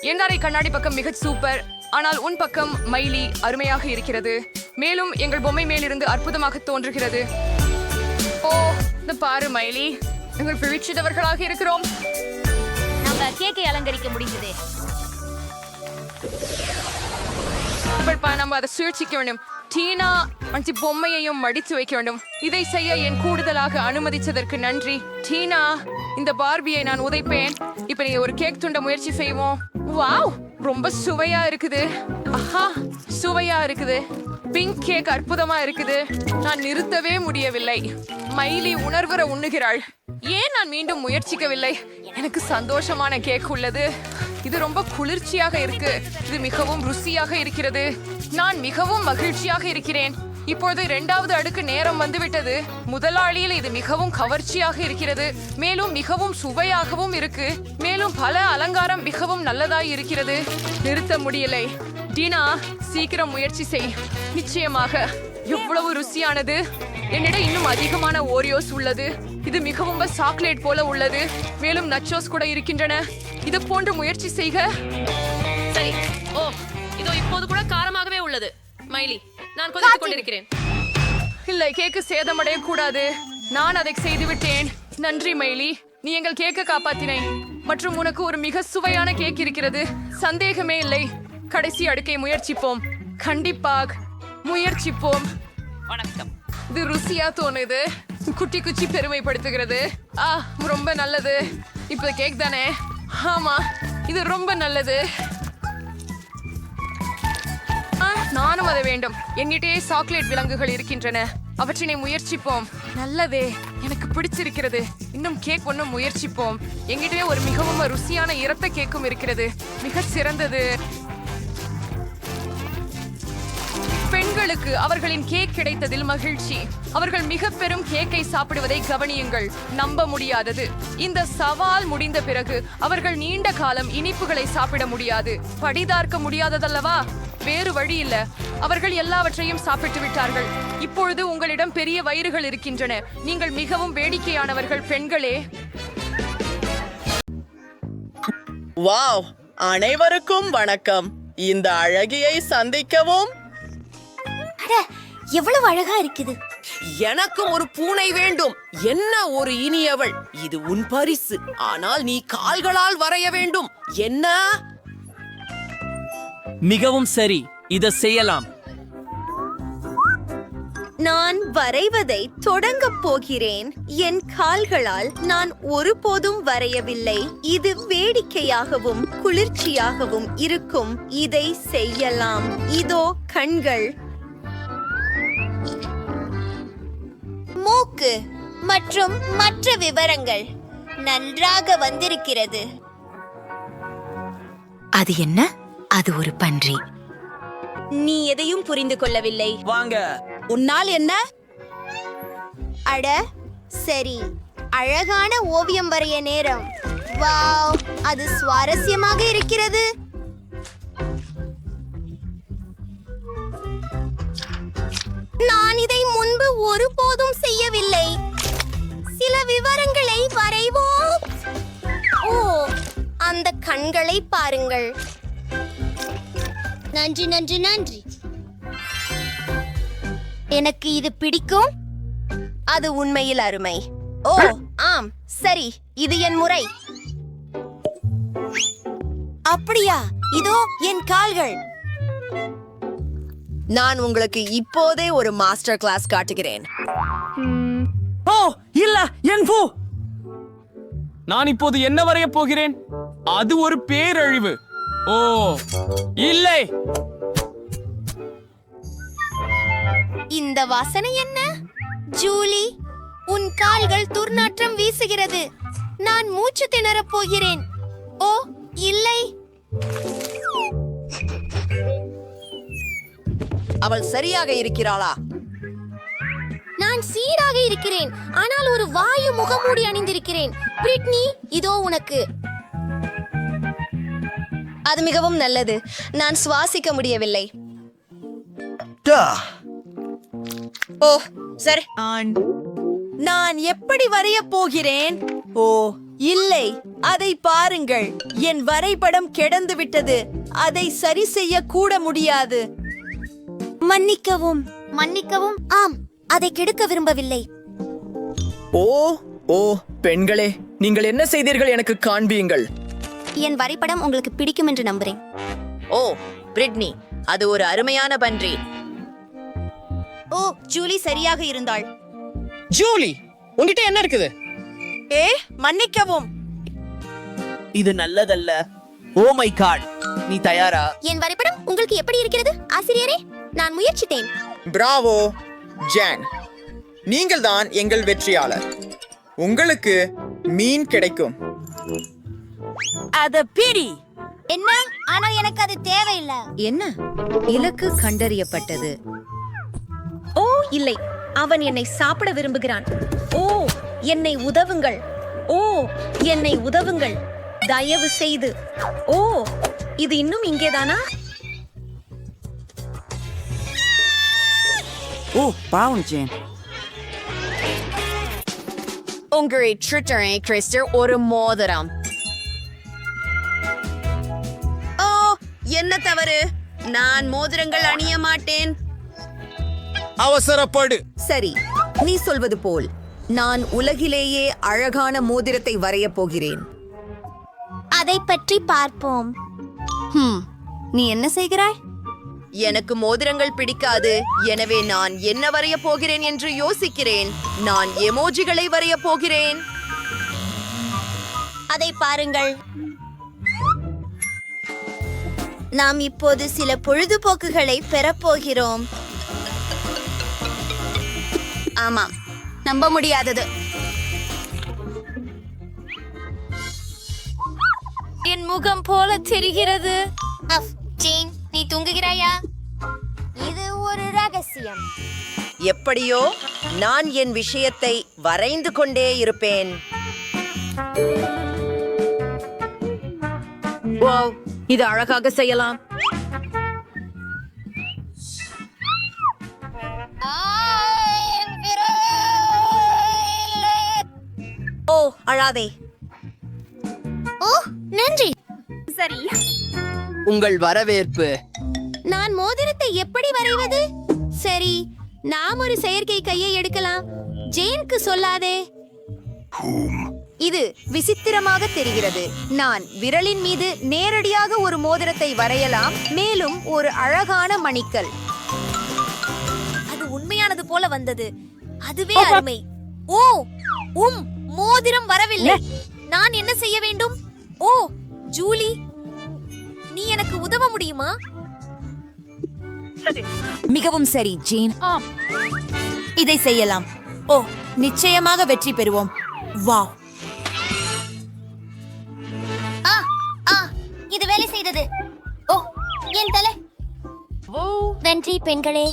என் கண்ணாடி பக்கம் மிக சூப்பர். ஆனால் உன் பக்கம் மைலி அருமையாக இருக்கிறது. மேலும் எங்கள் பொம்மை மேலிருந்து அற்புதமாக தோன்றுகிறது. ஓ, இந்த பாரு மைலி, எங்கள் பிழிச்சிட்டவர்களாக இருக்கிறோம். நம்ம கேக்கை அலங்கரிக்க முடிந்தது. நம்ம அதை சூழ்ச்சிக்க வேண்டும். டீனா அந்த பொம்மையையும் மடித்து வைக்க வேண்டும். இதை செய்ய என் கூடுதலாக அனுமதிச்சதற்கு நன்றி. டீனா, இந்த பார்பியை நான் உதைப்பேன். இப்ப நீ ஒரு கேக் துண்ட முயற்சி செய்வோம். வாவ், ரொம்ப சுவையா இருக்குது. ஆஹா, சுவையா இருக்குது. பிங்க் கேக் அற்புதமா இருக்குது. நான் நிறுத்தவே முடியவில்லை. மைலி உணர்வுற உண்ணுகிறாள். ஏன் நான் மீண்டும் முயற்சிக்கவில்லை? எனக்கு சந்தோஷமான கேக் உள்ளது. இது ரொம்ப குளிர்ச்சியாக இருக்கு. இது மிகவும் ருசியாக இருக்கிறது. நான் மிகவும் மகிழ்ச்சியாக இருக்கிறேன். இப்பொழுது 2வது அடுக்கு நேரம் வந்துவிட்டது. முதலாளியில் இது மிகவும் கவர்ச்சியாக இருக்கிறது. மேலும் மிகவும் சுவையாகவும் இருக்கு. மேலும் பல அலங்காரம் மிகவும் நல்லதாய் இருக்கிறது. நிறுத்த முடியலை. டீனா, சீக்கிரம் முயற்சி செய். நிச்சயமாக. எவ்வளவு ருசியானது. என்னிடம் இன்னும் அதிகமான ஓரியோஸ் உள்ளது. இது மிகவும் சாக்லேட் போல உள்ளது. மேலும் நச்சோஸ் கூட இருக்கின்றன. இது போன்று முயற்சி செய்க. சரி. ஓ, இதோ இப்போது கூட காரமாகவே உள்ளது. மைலி, நான் கொதித்துக் கொண்டிருக்கிறேன். இல்லை, கேக்கு சேதமடைய கூடாது. நான் அதை செய்து விட்டேன். நன்றி மைலி, நீ எங்கள் கேக்க காப்பாத்தினை. மற்றும் உனக்கு ஒரு மிக சுவையான கேக் இருக்கிறது. சந்தேகமே இல்லை. கடைசி அடுக்கை முயற்சிப்போம். கண்டிப்பாக முயற்சிப்போம். வணக்கம். இது ருசியா தோணுது. குட்டி குச்சி பெருமைப்படுத்துகிறது. ரொம்ப நல்லது. இப்ப கேக் தானே? ஆமா, இது ரொம்ப நல்லது. நானும் அதை வேண்டும். என்கிட்டயே சாக்லேட் விலங்குகள் இருக்கின்றன. அவற்றினை முயற்சிப்போம். நல்லதே, எனக்கு பிடிச்சிருக்கிறது. இன்னும் கேக் ஒன்றும் முயற்சிப்போம். என்கிட்டயே ஒரு மிகவும் ருசியான இரத்த கேக்கும் இருக்கிறது. மிக சிறந்தது. பெண்களுக்கு அவர்களின் கேக் கிடைத்ததில் மகிழ்ச்சி. அவர்கள் மிக பெரும் கேக்கை சாப்பிடுவதை கவனியுங்கள். நம்ப முடியாதது. இந்த சவால் முடிந்த பிறகு அவர்கள் நீண்ட காலம் இனிப்புகளை சாப்பிட முடியாது. படிதார்க்க முடியாததல்லவா? வேறு வழி இல்ல. அவர்கள் எல்லாவற்றையும் சாப்பிட்டு விட்டார்கள். இப்பொழுது உங்களிடம் பெரிய வயிறுகள் இருக்கின்றன. நீங்கள் மிகவும் வேடிக்கையானவர்கள் பெண்களே. வாவ், அனைவருக்கும் வணக்கம். இந்த அழகியை சந்திக்கவும். எவ்வளவு அழகா இருக்குது. எனக்கும் ஒரு பூனை வேண்டும். என்ன ஒரு இனியவள். இது உன் பரிசு. ஆனால் நீ கால்களால் வரைய வேண்டும். என்ன? மிகவும் சரி, இதை செய்யலாம். நான் வரைவதை தொடங்கப் போகிறேன். என் கால்களால் நான் ஒருபோதும் வரையவில்லை. இது வேடிக்கையாகவும் குளிர்ச்சியாகவும் இருக்கும். இதை செய்யலாம். இதோ கண்கள், மூக்கு மற்றும் மற்ற விவரங்கள் நன்றாக வந்திருக்கிறது. அது என்ன? அது ஒரு பன்றி. நீ எதையும் புரிந்து கொள்ளவில்லை. வாங்க. உன்னால் என்ன? அட சரி, அழகான ஓவியம் வரைய நேரம். வாவ், அது சுவாரஸ்யமாக இருக்கிறது. நான் இதை முன்பு ஒருபோதும் செய்யவில்லை. சில விவரங்களை வரைவோம். ஓ, அந்த கண்களை பாருங்கள். நன்றி நன்றி நன்றி. எனக்கு இது பிடிக்கும். அது உண்மையில் அருமை. ஓ ஆம், சரி, இது என் முறை. அப்படியா? இதோ என் கால்கள். நான் உங்களுக்கு இப்போதே ஒரு மாஸ்டர் கிளாஸ் காட்டுகிறேன். ஓ இல்ல, என் பூ. நான் இப்போது என்ன வரைய போகிறேன்? அது ஒரு பேரழிவு. ஓ இல்லை. இந்த வாசனை என்ன? ஜூலி, உன் கால்கள் துர்நாற்றம் வீசுகிறது. நான் மூச்சு திணறப் போகிறேன். ஓ இல்லை. அவள் சரியாக இருக்கிறாளா? நான் சீராக இருக்கிறேன், ஆனால் ஒரு வாயு முகமூடி அணிந்திருக்கிறேன். பிரிட்னி, இதோ உனக்கு. அது மிகவும் நல்லது. நான் சுவாசிக்க முடியவில்லை. ஓ சரி. நான் எப்படி வரைய போகிறேன்? ஓ இல்லை, அதை பாருங்கள். என் வரைபடம் கிடந்து விட்டது. அதை சரி செய்ய கூட முடியாது. மன்னிக்கவும். மன்னிக்கவும். ஆம், அதை கெடுக்க விரும்பவில்லை. ஓ ஓ பெண்களே, நீங்கள் என்ன செய்தீர்கள் எனக்கு காண்பியுங்கள். என் வரைபடம் உங்களுக்கு பிடிக்கும் என்று நம்புறேன். ஓ பிரிட்னி, அது ஒரு அருமையான பன்றி. ஓ, ஜூலி சரியாக இருந்தாள். ஜூலி, உன்கிட்ட என்ன இருக்குது? மன்னிக்கவும். இது நல்லதல்ல. ஓ மை காட், நீ தயாரா? என் வரைபடம் உங்களுக்கு எப்படி இருக்கிறது ஆசிரியரே? நான் முயற்சித்தேன். பிராவோ ஜான், நீங்கள் தான் எங்கள் வெற்றியாளர். உங்களுக்கு மீன் கிடைக்கும். அத பிடி. என்ன? ஆனால் எனக்கு அது தேவையில்லை. என்ன? இலக்கு கண்டறியப்பட்டது. ஓ இல்லை, அவன் என்னை சாப்பிட விரும்புகிறான். ஓ, என்னை உதவுங்கள். ஓ, என்னை உதவுங்கள், தயவு செய்து. ஓ, இது இன்னும் இங்கேதானா? ஓ பாவம் ஜேன். உங்களை ட்ரிட்டரை கிறிஸ்டர் ஒரு மோதிரம். ஓ, என்ன தவறு? நான் மோதிரங்கள் அணிய மாட்டேன். அவசரப்படு. சரி, நீ சொல்வது போல் நான் உலகிலேயே அழகான மோதிரத்தை வரையப் போகிறேன். அதை பற்றி பார்ப்போம். நீ என்ன செய்கிறாய்? எனக்கு மோதிரங்கள் பிடிக்காது. எனவே நான் என்ன வரையப் போகிறேன் என்று யோசிக்கிறேன். நான் எமோஜிகளை வரையப் போகிறேன். அதை பாருங்கள். நாம் இப்போது சில பொழுதுபோக்குகளை பெறப்போகிறோம். ஆமாம், நம்ப முடியாதது. என் முகம் போல தெரிகிறது. ஜேன், நீ தூங்குகிறாயா? இது ஒரு ரகசியம். எப்படியோ நான் என் விஷயத்தை வரைந்து கொண்டே இருப்பேன். வாவ், இது அழகாக செய்யலாம். ஓ, அழாதே. ஓ, நன்றி. சரி, உங்கள் வரவேற்பு. நான் மோதிரத்தை எப்படி வரைவது? சரி, நாம் ஒரு செயற்கை கையை எடுக்கலாம். ஜேனுக்கு சொல்லாதே. இது விசித்திரமாக தெரிகிறது. நான் விரலின் மீது நேரடியாக ஒரு மோதிரத்தை வரையலாம், மேலும் ஒரு அழகான மணிக்கல். அது உண்மையானது போல வந்தது. அதுவே அருமை. ஓ, மோதிரம் வரவில்லை. நான் என்ன செய்ய வேண்டும்? ஓ, ஜூலி, நீ எனக்கு உதவ முடியுமா? மிகவும் சரி ஜேன், இதை செய்யலாம். ஓ, நிச்சயமாக வெற்றி பெறுவோம். வாவ், இது வேலை செய்தது. ஓ, என் தலை. வெற்றி பெண்களே.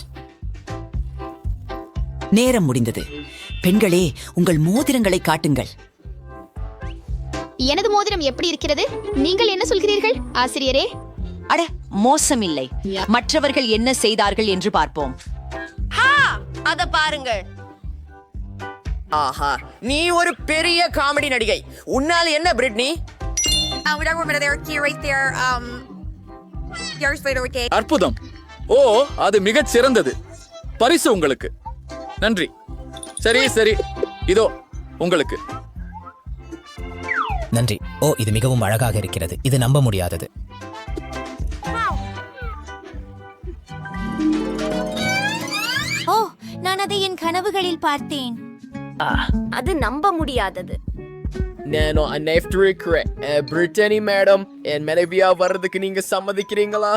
நேரம் முடிந்தது. பெண்களே, உங்கள் மோதிரங்களை காட்டுங்கள். எனது மோதிரம் எப்படி இருக்கிறது? நீங்கள் என்ன சொல்கிறீர்கள் ஆசிரியரே? அட, மோசமில்லை. மற்றவர்கள் என்ன செய்தார்கள் என்று பார்ப்போம். அத பாருங்கள். ஆஹா, நீ ஒரு பெரிய காமெடி நடிகை. உன்னால் என்ன பிரிட்னி? அற்புதம். ஓ, அது மிகச் சிறந்தது. பரிசு உங்களுக்கு. நன்றி. சரி சரி, இதோ உங்களுக்கு. நன்றி. ஓ, இது மிகவும் அழகாக இருக்கிறது. இது நம்ப முடியாதது. ஓ, நான் அதை என் கனவுகளில் பார்த்தேன். அது நம்ப முடியாதது. நான் அனைவருக்கிறேன். பிரிட்டனி மேடம், என் மனைவியா வர்றதுக்கு நீங்க சம்மதிக்கிறீங்களா?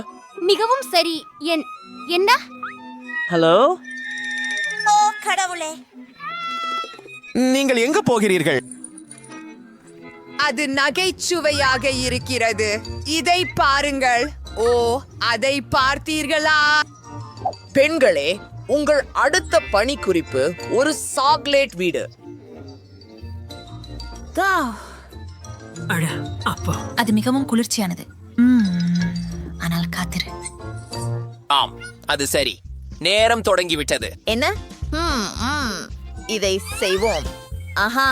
மிகவும் சரி. என்ன? ஹலோ, ஓ கடவுளே. நீங்கள் எங்க போகிறீர்கள்? அது நகைச்சுவையாக இருக்கிறது. இதை பாருங்கள். ஓ, அதை பார்த்தீர்களா? பெண்களே, உங்கள் அடுத்த பணி குறிப்பு ஒரு சாக்லேட் வீடு. அது மிகவும் குளிர்ச்சியானது. ஆனால் காத்திரு. ஆம், அது சரி. நேரம் தொடங்கிவிட்டது. என்ன? இதை செய்வோம். ஆஹா,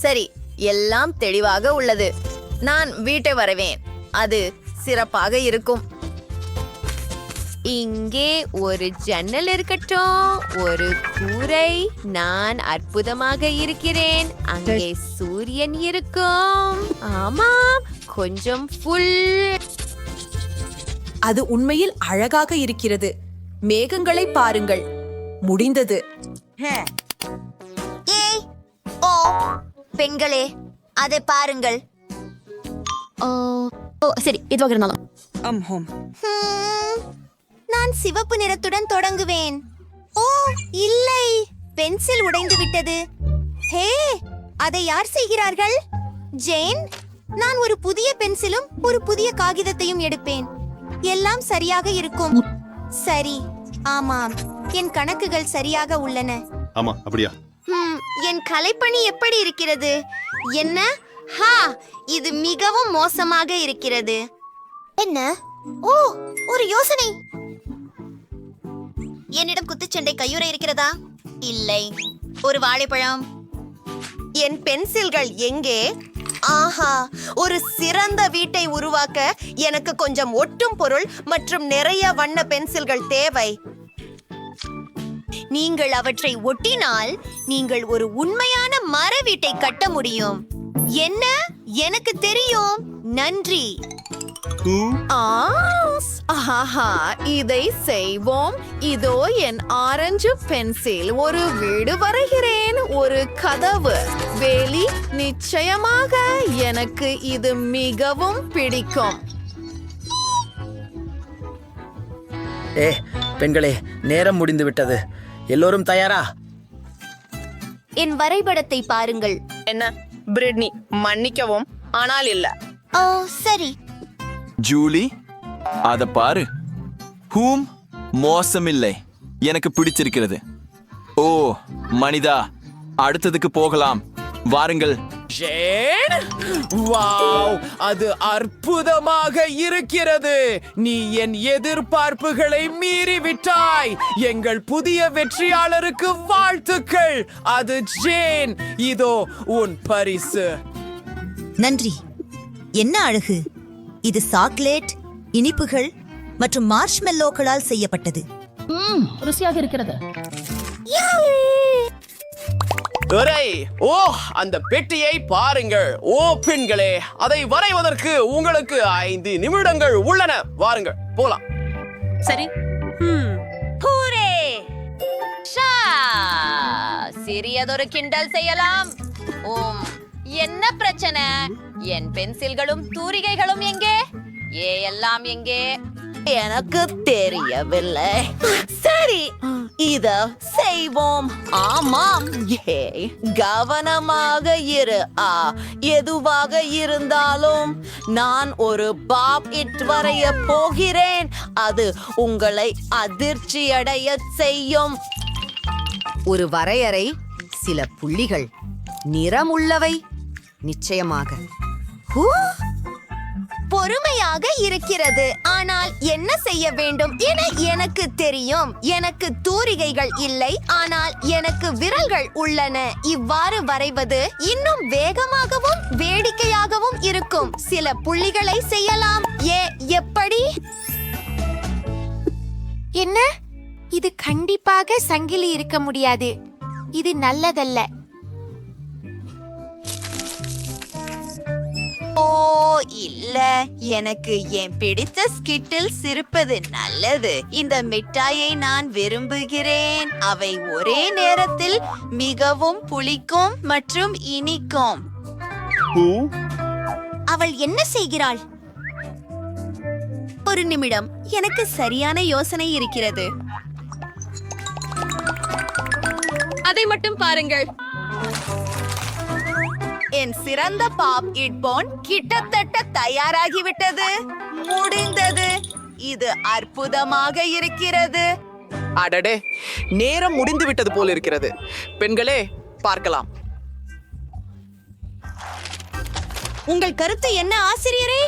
சரி, எல்லாம் தெளிவாக உள்ளது. நான் வீட்டை வரைவேன். அது சிறப்பாக இருக்கும். இங்கே ஒரு ஜன்னல் இருக்கட்டும், ஒரு கூரை. நான் அற்புதமாக இருக்கிறேன். அங்கே சூரியன் இருக்கும். ஆமாம், கொஞ்சம் ஃபுல். அது உண்மையில் அழகாக இருக்கிறது. மேகங்களை பாருங்கள். முடிந்தது. ஏய் ஓ பெண்களே அதை பாருங்கள். ஓ ஓ சரி எதுவாக இருந்தாலும் நான் சிவப்பு நிறத்துடன் தொடங்குவேன். ஓ இல்லை, பென்சில் உடைந்து விட்டது. ஹே, அதை யார் செய்கிறார்கள்? ஜேன், நான் ஒரு புதிய பென்சிலும் ஒரு புதிய காகிதத்தையும் எடுப்பேன். எல்லாம் சரியாக இருக்கும். சரி, ஆமாம், என் கணக்குகள் சரியாக உள்ளன. ஆமா, அப்படியா? என் கலைப்பணி எப்படி இருக்கிறது? என்ன? ஹா, இது மிகவும் மோசமாக இருக்கிறது. என்ன? ஓ, ஒரு யோசனை. என்னிடம் குத்துச்சண்டை கையுறை இருக்கிறதா? இல்லை. ஒரு வாழைப்பழம். என் பென்சில்கள் எங்கே? ஆஹா, ஒரு சிறந்த வீட்டை உருவாக்க எனக்கு கொஞ்சம் ஒட்டும் பொருள் மற்றும் நிறைய வண்ண பென்சில்கள் தேவை. நீங்கள் அவற்றை ஒட்டினால் நீங்கள் ஒரு உண்மையான மர வீட்டை கட்ட முடியும். என்ன? எனக்கு தெரியும். நன்றி. ஆஹா, இதை செய்வோம். இதோ என் ஆரஞ்சு பென்சில். ஒரு வீடு வரைகிறேன். ஒரு கதவு, வேலி. நிச்சயமாக எனக்கு இது மிகவும் பிடிக்கும். பெண்களே, நேரம் முடிந்து விட்டது. எல்லோரும் தயாரா? என் வரைபடத்தை பாருங்கள். என்ன பிரிட்னி, மன்னிக்கவும், ஆனால் இல்ல. ஓ சரி. ஜூலி, அத பாரு. மோசமில்லை, எனக்கு பிடிச்சிருக்கிறது. ஓ மனிதா, அடுத்ததுக்கு போகலாம். வாருங்கள். ஜேன், வாவ், அது அற்புதமாக இருக்கிறது. நீ என் எதிர்பார்ப்புகளை மீறி விட்டாய். எங்கள் புதிய வெற்றியாளருக்கு வாழ்த்துக்கள். அது ஜேன். இதோ உன் பரிசு. நன்றி. என்ன அழகு! இது சாக்லேட், இனிப்புகள் மற்றும் மார்ஷ்மெல்லோக்களால் செய்யப்பட்டது. ருசியாக இருக்கிறது. ஓ, அந்த பெட்டியை பாருங்கள். ஓ பெண்களே, அதை வரைவதற்கு உங்களுக்கு 5 நிமிடங்கள் உள்ளன. வாருங்கள், போலாம். சரி. ஹூரே! ஷா! சிறியதொரு கிண்டல் செய்யலாம். என்ன பிரச்சனை? என் பென்சில்களும் தூரிகைகளும் எங்கே? எல்லாம் எங்கே? எனக்கு தெரியவில்லை. சரி, இத செய்வோம். ஆமாம். கவனமாக இரு. எதுவாக இருந்தாலும் நான் ஒரு பாப் இட் வரைய போகிறேன். அது உங்களை அதிர்ச்சியடைய செய்யும். ஒரு வரையறை, சில புள்ளிகள், நிறமுள்ளவை. நிச்சயமாக பொறுமையாக இருக்கிறது. ஆனால் என்ன செய்ய வேண்டும் என எனக்கு தெரியும். எனக்கு தூரிகைகள் இல்லை, ஆனால் எனக்கு விரல்கள் உள்ளன. இவ்வாறு வரைவது இன்னும் வேகமாகவும் வேடிக்கையாகவும் இருக்கும். சில புள்ளிகளை செய்யலாம். எப்படி? என்ன? இது கண்டிப்பாக சங்கிலி இருக்க முடியாது. இது நல்லதல்ல. ஓ இல்ல, எனக்கு என் பிடித்த ஸ்கிட்டில்ஸ் இருப்பது நல்லது. இந்த மிட்டாயை நான் விரும்புகிறேன். அவை ஒரே நேரத்தில் மிகவும் புளிக்கும் மற்றும் இனிக்கும். அவள் என்ன செய்கிறாள்? ஒரு நிமிடம், எனக்கு சரியான யோசனை இருக்கிறது. அதை மட்டும் பாருங்கள். என் சிறந்த பாப் இட் போன் கிட்டத்தட்ட தயாராகிவிட்டது. முடிந்தது. இது அற்புதமாக இருக்கிறது. அடடே, நேரம் முடிந்து விட்டது போல் இருக்கிறது. பெண்களே, பார்க்கலாம். உங்கள் கருத்து என்ன ஆசிரியரே?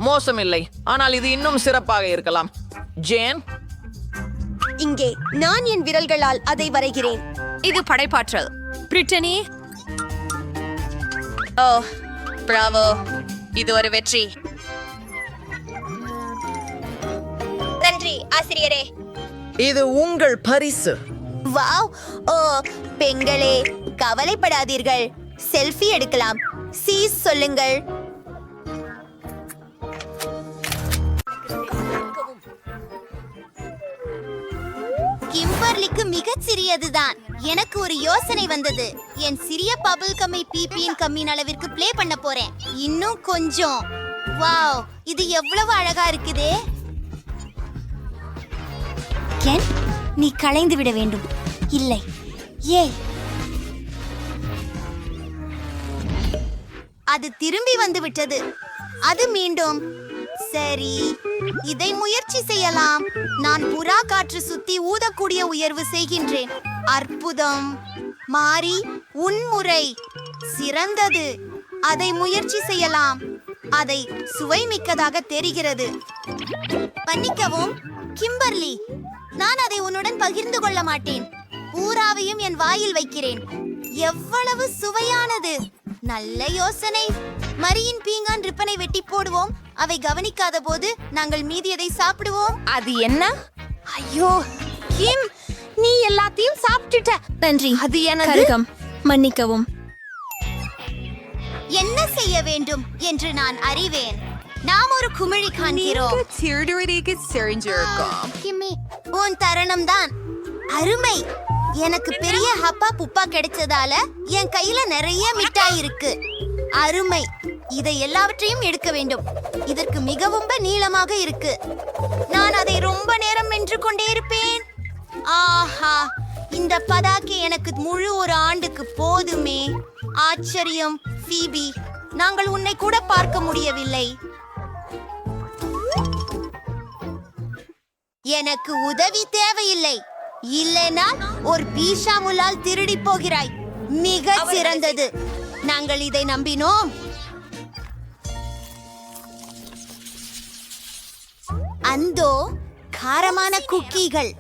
மோசமில்லை, ஆனால் இது இன்னும் சிறப்பாக இருக்கலாம். ஜேன், இங்கே நான் என் விரல்களால் அதை வரைகிறேன். இது படைப்பாற்றல். பிரிட்டனி, ஓ பிராவோ, இது ஒரு வெற்றி. நன்றி ஆசிரியரே. இது உங்கள் பரிசு. வாவ்! ஓ பெண்களே, கவலைப்படாதீர்கள். செல்ஃபி எடுக்கலாம். சீஸ் சொல்லுங்கள். கிம்பர்லிக்கு மிகச் சிறியதுதான். எனக்கு ஒரு யோசனை வந்தது. என் சிறிய பபிள் கம்மை பிபியின் கம்மியின் அளவிற்கு ப்ளே பண்ண போறேன். இன்னும் கொஞ்சம். வாவ், இது எவ்வளவு அழகா இருக்குதே. கென், நீ களைந்து விட வேண்டும். இல்லை, ஏய், அது திரும்பி வந்து விட்டது. அது மீண்டும். சரி, இதை முயற்சி செய்யலாம். நான் புறா காற்று சுத்தி ஊதக்கூடிய உயர்வு செய்கின்றேன். அற்புதம். மாறி, உன்முறை சிறந்தது. அதை முயற்சி செய்யலாம். அதை சுவைமிக்கதாக தெரிகிறது. மன்னிக்கவும் கிம்பர்லி, நான் அதை உன்னுடன் பகிர்ந்து கொள்ள மாட்டேன். பூராவையும் என் வாயில் வைக்கிறேன். எவ்வளவு சுவையானது. நல்ல யோசனை. மரியின் பீங்கான் ரிப்பனை வெட்டி போடுவோம். அவை கவனிக்காத போது நாங்கள் மீதியதை சாப்பிடுவோம். அது என்ன? ஐயோ கிம், நீ எல்லாத்தையும் சாப்பிட்டுட்ட. நன்றி. அது எனது கருகம். மன்னிக்கவும். என்ன செய்ய வேண்டும் என்று நான் அறிவேன். நாம் ஒரு குமிழி காண்கிறோம். கிம்மி, உன் தருணம் தான். அருமை. எனக்கு பெரிய ஹப்பா புப்பா கிடைச்சதால என் கையில நிறைய மிட்டாய் இருக்கு. அருமை. இதை எல்லாவற்றையும் எடுக்க வேண்டும். இதற்கு மிகவும் நீளமாக இருக்கு. நான் அதை ரொம்ப நேரம் வென்று கொண்டே இருப்பேன். ஆஹா, இந்த பதாக்கை எனக்கு முழு ஒரு ஆண்டுக்கு போதுமே. ஆச்சரியம் ஃபீபி, நாங்கள் உன்னை கூட பார்க்க முடியவில்லை. எனக்கு உதவி தேவையில்லை. இல்லைனா ஒரு பீஷா முல்லால் திருடி போகிறாய். மிக சிறந்தது. நாங்கள் இதை நம்பினோம். அந்தோ காரமான குக்கீகள்.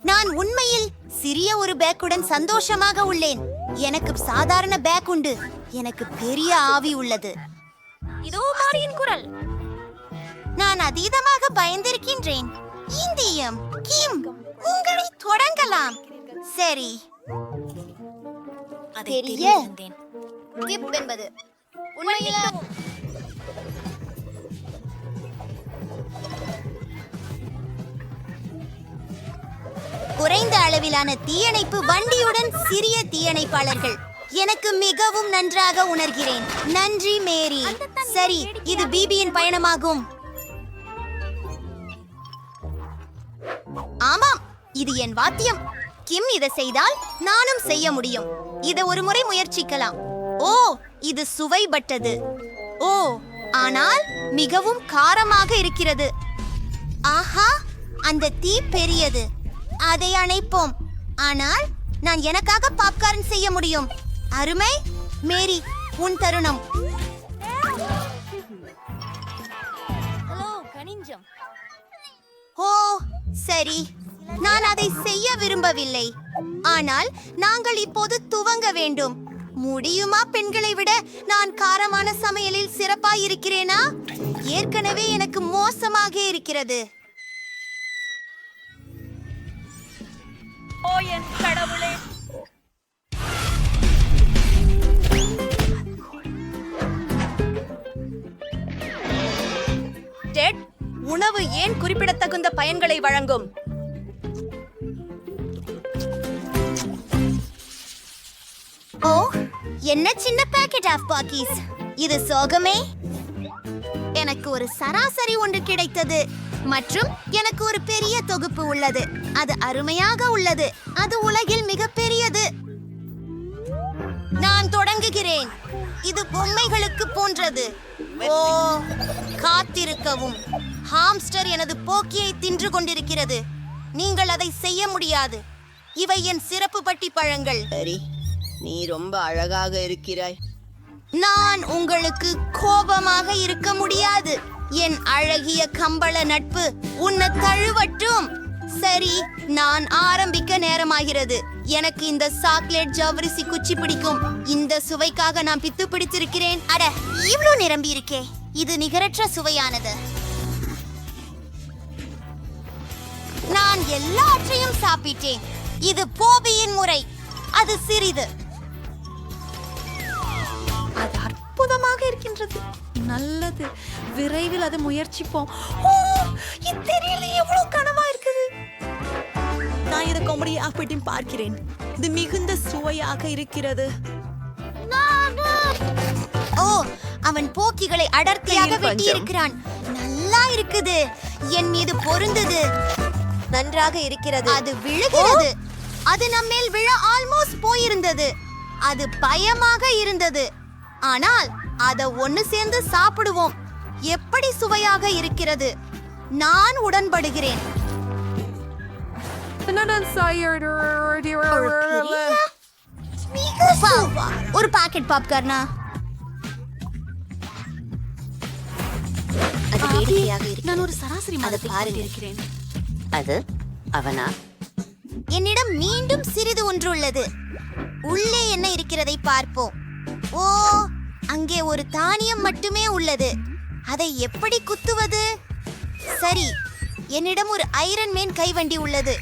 நான் உண்மையில் சிறிய ஒரு பேக்குடன் சந்தோஷமாக உள்ளேன். எனக்கு சாதாரண பேக் உண்டு. எனக்கு பெரிய ஆவி உள்ளது. இதோ மாரியின் குரல். நான் அதீதமாக பயந்திருக்கின்றேன். இந்தியம் கிம், உங்களை தொடங்கலாம். சரி, பெரிய டிப் என்பது உண்மையில் குறைந்த அளவிலான தீயணைப்பு வண்டியுடன் சிறிய தீயணைப்பாளர்கள். எனக்கு மிகவும் நன்றாக உணர்கிறேன். நன்றி மேரி. சரி, இது பிபியின் பயணமாகும். ஆமாம், இது என் வாத்தியம். கிம் இதை செய்தால் நானும் செய்ய முடியும். இதை ஒரு முறை முயற்சிக்கலாம். ஓ, இது சுவைபட்டது. ஓ, ஆனால் மிகவும் காரமாக இருக்கிறது. ஆஹா, அந்த தீ பெரியது. அதை அணைப்போம். ஆனால் நான் எனக்காக பாப்கார்ன் செய்ய முடியும். அருமை. மேரி, உன் தருணம். ஓ சரி, நான் அதை செய்ய விரும்பவில்லை. ஆனால் நாங்கள் இப்போது துவங்க வேண்டும். முடியுமா? பெண்களை விட நான் காரமான சமையலில் சிறப்பாய் இருக்கிறேனா? ஏற்கனவே எனக்கு மோசமாக இருக்கிறது. ஓ என் கடவுளே! டெட், உணவு ஏன் குறிப்பிடத்தகுந்த பயன்களை வழங்கும்? ஓ, என்ன சின்ன பாக்கெட் ஆஃப் பாக்கீஸ். இது சோகமே. எனக்கு ஒரு சராசரி ஒன்று கிடைத்தது மற்றும் எனக்கு ஒரு பெரிய தொகுப்பு உள்ளது. அது அருமையாக உள்ளது. அது உலகில் மிகப்பெரியது. நான் தொடங்குகிறேன். இது பொம்மைகளுக்கு போன்றது. ஓ, காத்திருக்கவும். ஹாம்ஸ்டர் எனது போக்கியை தின்று கொண்டிருக்கிறது. நீங்கள் அதை செய்ய முடியாது. இவை என் சிறப்பு பட்டி பழங்கள். சரி, நீ ரொம்ப அழகாக இருக்கிறாய். நான் உங்களுக்கு கோபமாக இருக்க முடியாது. என் அழகிய கம்பள நட்பு உன்னை தழுவட்டும். சரி, நான் ஆரம்பிக்க நேரமாகிறது. எனக்கு இந்த சாக்லேட் ஜவ்வரிசி குச்சி பிடிக்கும். இந்த சுவைக்காக நான் பித்து பிடித்திருக்கிறேன். அட, இவ்ளோ நிரம்பி இருக்கே. இது நிகரற்ற சுவையானது. நான் எல்லாற்றையும் சாப்பிட்டேன். இது போபியின் முறை. அது சிறிது. அது அற்புதமாக இருக்கின்றது. நல்லது, விரைவில் அதை முயற்சிப்போம். ஓ, இது தெரியல, எவ்வளவு கனமா இருக்குது. நான் இதை காமெடியாக பார்க்கிறேன். இது மிகுந்த சுவையாக இருக்கிறது. ஓ, அவன் போக்கிகளை அடர்த்தியாக வெட்டி இருக்கிறான். நல்லா இருக்குது. என் மீது பொருந்தது. நன்றாக இருக்கிறது. அது விழுகிறது. அது நம்மேல் விழ ஆல்மோஸ்ட் போயிருந்தது. அது பயமாக இருந்தது. ஆனால் அத ஒன்னு சேர்ந்து சாப்பிடுவோம். எப்படி சுவையாக இருக்கிறது. நான் உடன்படுகிறேன். ஒரு பாக்கெட் பாப்கார்னா? அது வேடிக்கையாக இருக்கு. நான் ஒரு சராசரி மதத்தை பாருங்க. இருக்கிறேன். அது அவனா? என்னிடம் மீண்டும் சிறிது ஒன்று உள்ளது. உள்ளே என்ன இருக்கிறதை பார்ப்போம். ஓ, அங்கே ஒரு தானியம் மட்டுமே உள்ளது. அதை எப்படி குத்துவது? சரி, என்னிடம் ஒரு ஐரன் மேன் கைவண்டி உள்ளது.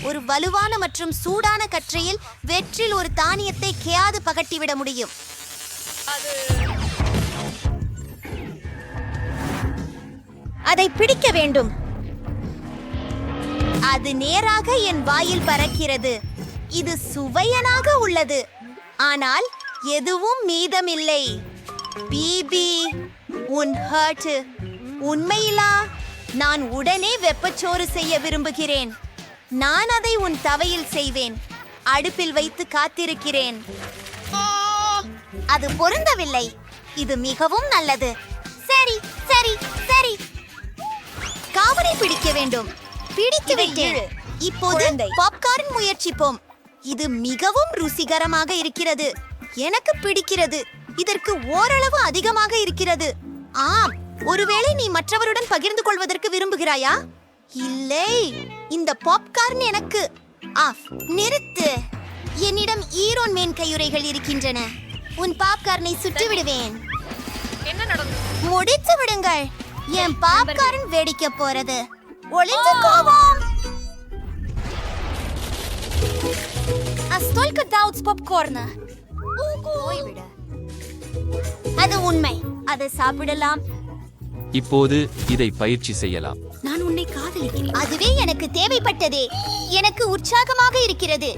ஒரு வலுவான மற்றும் சூடான கற்றையில் வெற்றில் ஒரு தானியத்தை கேயாது பகட்டிவிட முடியும். அதை பிடிக்க வேண்டும். அது நேராக என் வாயில் பறக்கிறது. இது சுவையனாக உள்ளது. ஆனால் எதுவும் மீதமில்லை. பிபி, உன் ஹர்ட் உண்மையிலா? நான் உடனே வெப்பச்சோறு செய்ய விரும்புகிறேன். நான் அதை உன் தவையில் செய்வேன். அடுப்பில் வைத்து காத்திருக்கிறேன். அது பொருந்தவில்லை. இது மிகவும் நல்லது. சரி சரி சரி, காவலை பிடிக்க வேண்டும். பிடித்து விட்டேன். இப்போது பாப்கார்ன் முயற்சிப்போம். இது மிகவும் ருசிகரமாக இருக்கிறது. எனக்கு பிடிக்கிறது. இதற்கு ஓரளவு அதிகமாக இருக்கிறது. ஆம், ஒருவேளை நீ மற்றவருடன் பகிர்ந்து கொள்வதற்கு விரும்புகிறாயா? இல்லை, இந்த பாப்கார்ன் எனக்கு. ஆஃப், நிறுத்து. என்னிடம் ஈரோன் மேன் கையுறைகள் இருக்கின்றன. உன் பாப்கார்னை சுற்றி விடுவேன். என்ன நடந்தது? முடித்து விடுங்கள். என் பாப்கார்ன் வெடிக்க போறது. ஒளிந்து கோபம். Столько даут попкорна. போய்விடு. அது உண்மை. அதை சாப்பிடலாம். இப்போது இதை பயிற்சி செய்யலாம். நான் உன்னை காதலிக்கிறேன். அதுவே எனக்கு தேவைப்பட்டதே. எனக்கு உற்சாகமாக இருக்கிறது.